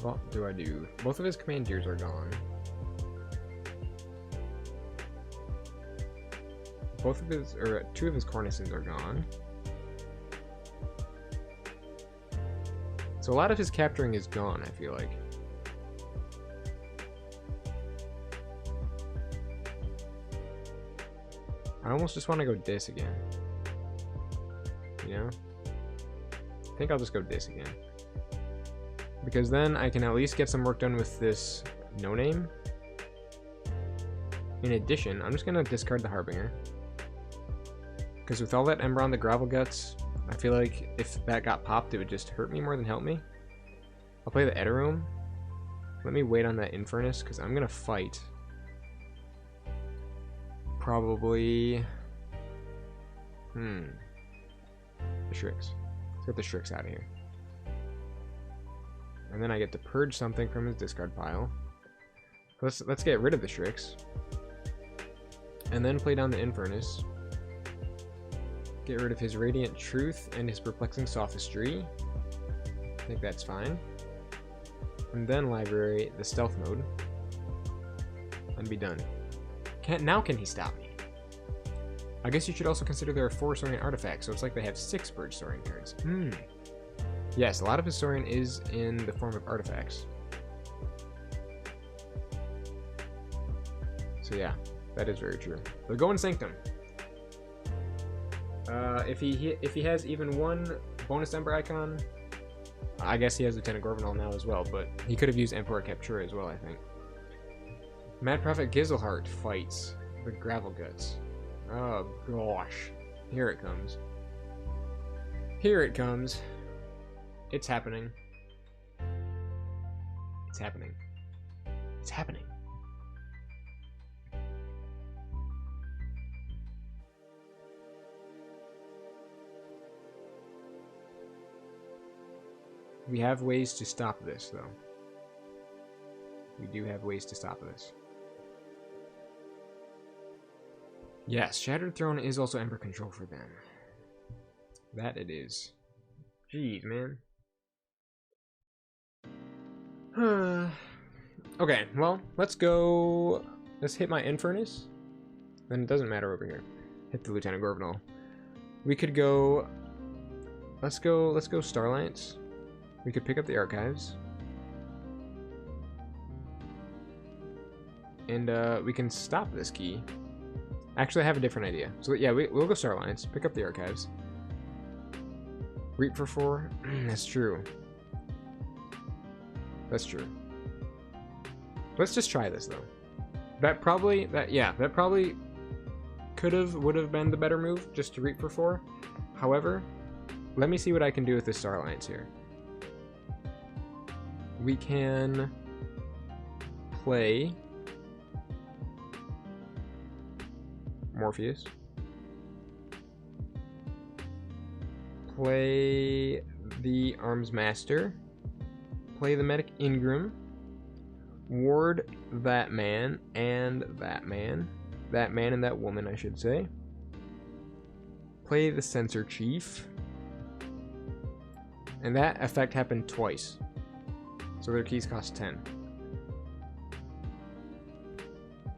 What do I do? Both of his commandeers are gone. Both of his, or 2 of his Cornisons are gone. So a lot of his capturing is gone, I feel like. I almost just want to go dis again. You know? I think I'll just go dis again. Because then I can at least get some work done with this no-name. In addition, I'm just going to discard the Harbinger. Because with all that Ember on the Gravel Guts, I feel like if that got popped, it would just hurt me more than help me. I'll play the Edarum. Let me wait on that Infernus, because I'm going to fight. Probably... The Shrix. Let's get the Shrix out of here. And then I get to purge something from his discard pile. Let's get rid of the Shrix. And then play down the Infernus. Get rid of his Radiant Truth and his Perplexing Sophistry. I think that's fine. And then library the Stealth Mode. And be done. Now can he stop me? I guess you should also consider there are 4 Saurian artifacts, so it's like they have 6 Purge Saurian cards. Yes, a lot of his Saurian is in the form of artifacts. So yeah, that is very true. But go in Sanctum. If he has even 1 bonus Ember icon, I guess he has Lieutenant Gorvenal now as well, but he could have used Emperor Captura as well, I think. Mad Prophet Gizelhart fights the Gravel Guts. Oh gosh. Here it comes. Here it comes. It's happening. It's happening. It's happening. We have ways to stop this, though. We do have ways to stop this. Yes, Shattered Throne is also Ember Control for them. That it is. Jeez, man. Okay, well, let's go... Let's hit my Infernus. Then it doesn't matter over here. Hit the Lieutenant Gorvenal. We could go... Let's go Starlights. We could pick up the Archives. And we can stop this key. Actually, I have a different idea. So yeah, we'll go Starlines, pick up the Archives. Reap for 4? That's true. That's true. Let's just try this, though. That probably would have been the better move, just to reap for 4. However, let me see what I can do with this Starlines here. We can play Morpheus. Play the Arms Master. Play the Medic Ingram. Ward that man and that man. That man and that woman, I should say. play the Censor Chief. And that effect happened twice. So their keys cost 10.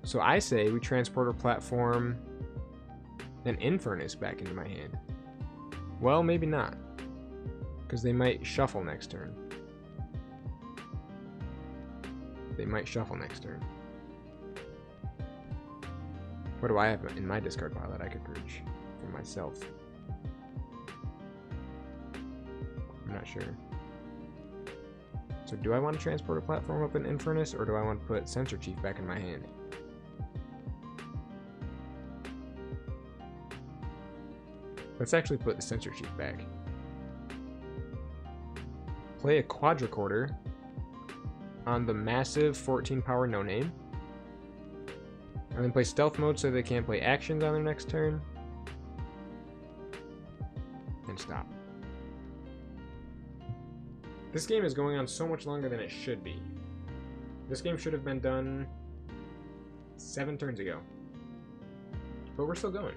So I say we transport or platform an Infernus back into my hand. Well, maybe not. Because they might shuffle next turn. They might shuffle next turn. What do I have in my discard pile that I could purge for myself? I'm not sure. So do I want to transport a platform up an Infernus, or do I want to put Censor Chief back in my hand? Let's actually put the Censor Chief back. Play a Quadricorder on the massive 14 power no name. And then play stealth mode so they can't play actions on their next turn. And stop. This game is going on so much longer than it should be. This game should have been done 7 turns ago. But we're still going.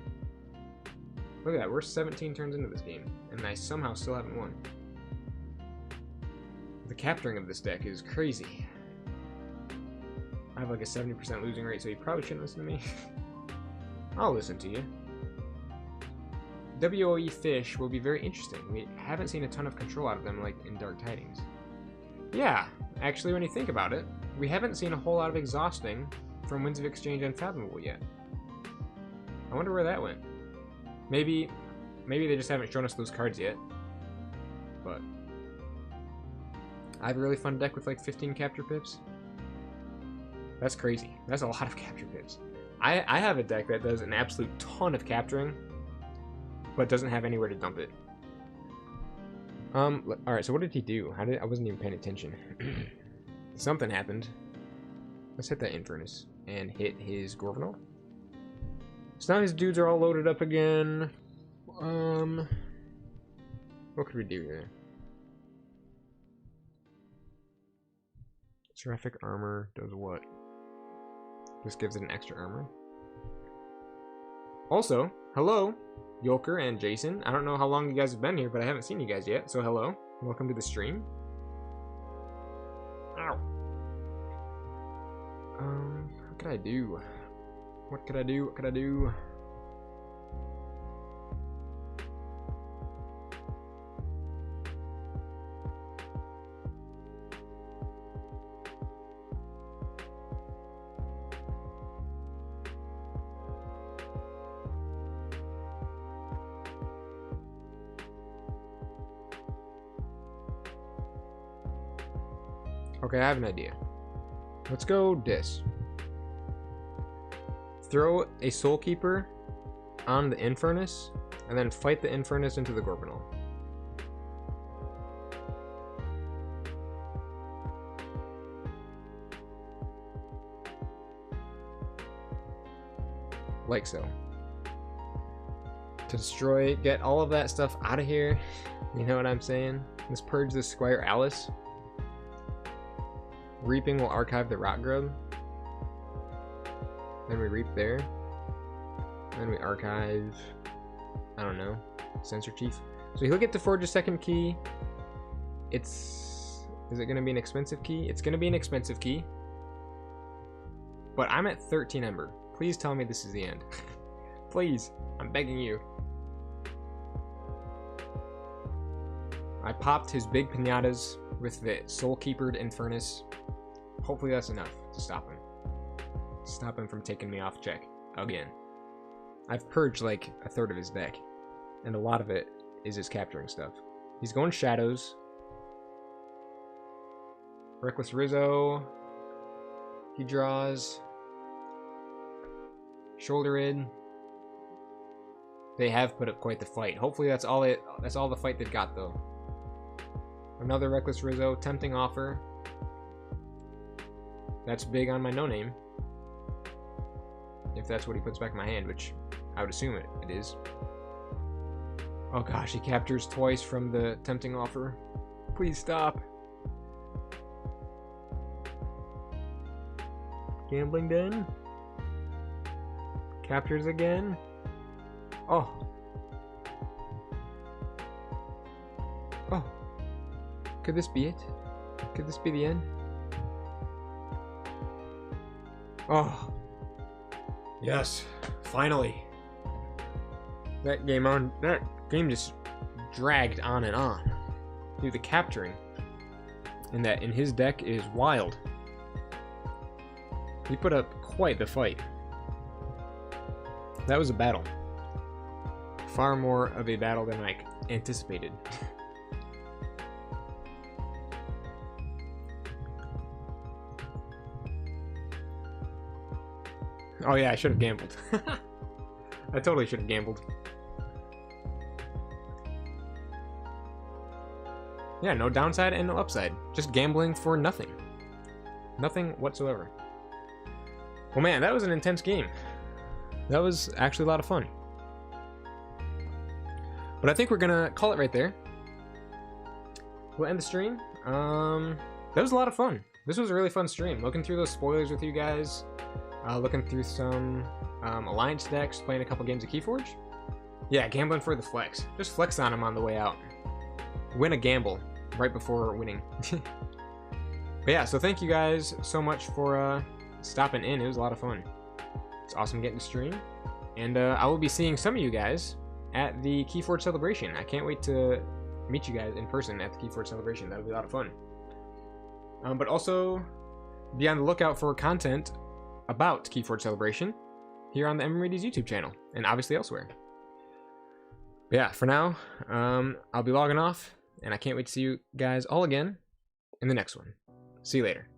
Look at that, we're 17 turns into this game, and I somehow still haven't won. The capturing of this deck is crazy. I have like a 70% losing rate, so you probably shouldn't listen to me. I'll listen to you. WOE Fish will be very interesting. We haven't seen a ton of control out of them like in Dark Tidings. Yeah, actually when you think about it, we haven't seen a whole lot of exhausting from Winds of Exchange Unfathomable yet. I wonder where that went. Maybe they just haven't shown us those cards yet. But I have a really fun deck with like 15 capture pips. That's crazy. That's a lot of capture pips. I have a deck that does an absolute ton of capturing, but doesn't have anywhere to dump it. Alright, so what did he do? I wasn't even paying attention. Something happened. Let's hit that Infernus and hit his Gorvenal. So now his dudes are all loaded up again. What could we do here? Seraphic Armor does what? Just gives it an extra armor. Also, hello, Yolker and Jason. I don't know how long you guys have been here, but I haven't seen you guys yet, so hello. Welcome to the stream. Ow. What could I do? What could I do? What could I do? Okay, I have an idea. Let's go this. Throw a Soul Keeper on the Infernus, and then fight the Infernus into the Gorgonal. Like so. To destroy, get all of that stuff out of here. You know what I'm saying? Let's purge this Squire Alice. Reaping will archive the Rot Grub. Then we reap there. Then we archive, I don't know, Censor Chief. So he'll get to forge a second key. Is it going to be an expensive key? It's going to be an expensive key. But I'm at 13 Ember. Please tell me this is the end. Please, I'm begging you. I popped his big pinatas with the Soul Keepered Infernus. Hopefully that's enough to stop him. Stop him from taking me off check again. I've purged like a third of his deck, and a lot of it is his capturing stuff. He's going Shadows. Reckless Rizzo. He draws Shoulder Id. They have put up quite the fight. Hopefully that's all the fight they've got though. Another Reckless Rizzo, Tempting Offer. That's big on my no-name. If that's what he puts back in my hand, which I would assume it is. Oh gosh, he captures twice from the Tempting Offer. Please stop. Gambling Den. Captures again. Oh. Could this be it? Could this be the end? Oh. Yes. Finally. That game just dragged on and on. Dude, the capturing in his deck is wild. He put up quite the fight. That was a battle. Far more of a battle than I anticipated. Oh yeah, I should have gambled. I totally should have gambled. Yeah, no downside and no upside. Just gambling for nothing. Nothing whatsoever. Well, man, that was an intense game. That was actually a lot of fun. But I think we're gonna call it right there. We'll end the stream. That was a lot of fun. This was a really fun stream. Looking through those spoilers with you guys. Looking through some Alliance decks, playing a couple games of KeyForge. Yeah, gambling for the flex. Just flex on them on the way out. Win a gamble right before winning. But yeah, so thank you guys so much for stopping in. It was a lot of fun. It's awesome getting to stream. And I will be seeing some of you guys at the KeyForge celebration. I can't wait to meet you guys in person at the KeyForge celebration. That'll be a lot of fun. But also, be on the lookout for content about KeyForge celebration here on the MMRady's YouTube channel, and obviously elsewhere. But yeah, for now, I'll be logging off, and I can't wait to see you guys all again in the next one. See you later.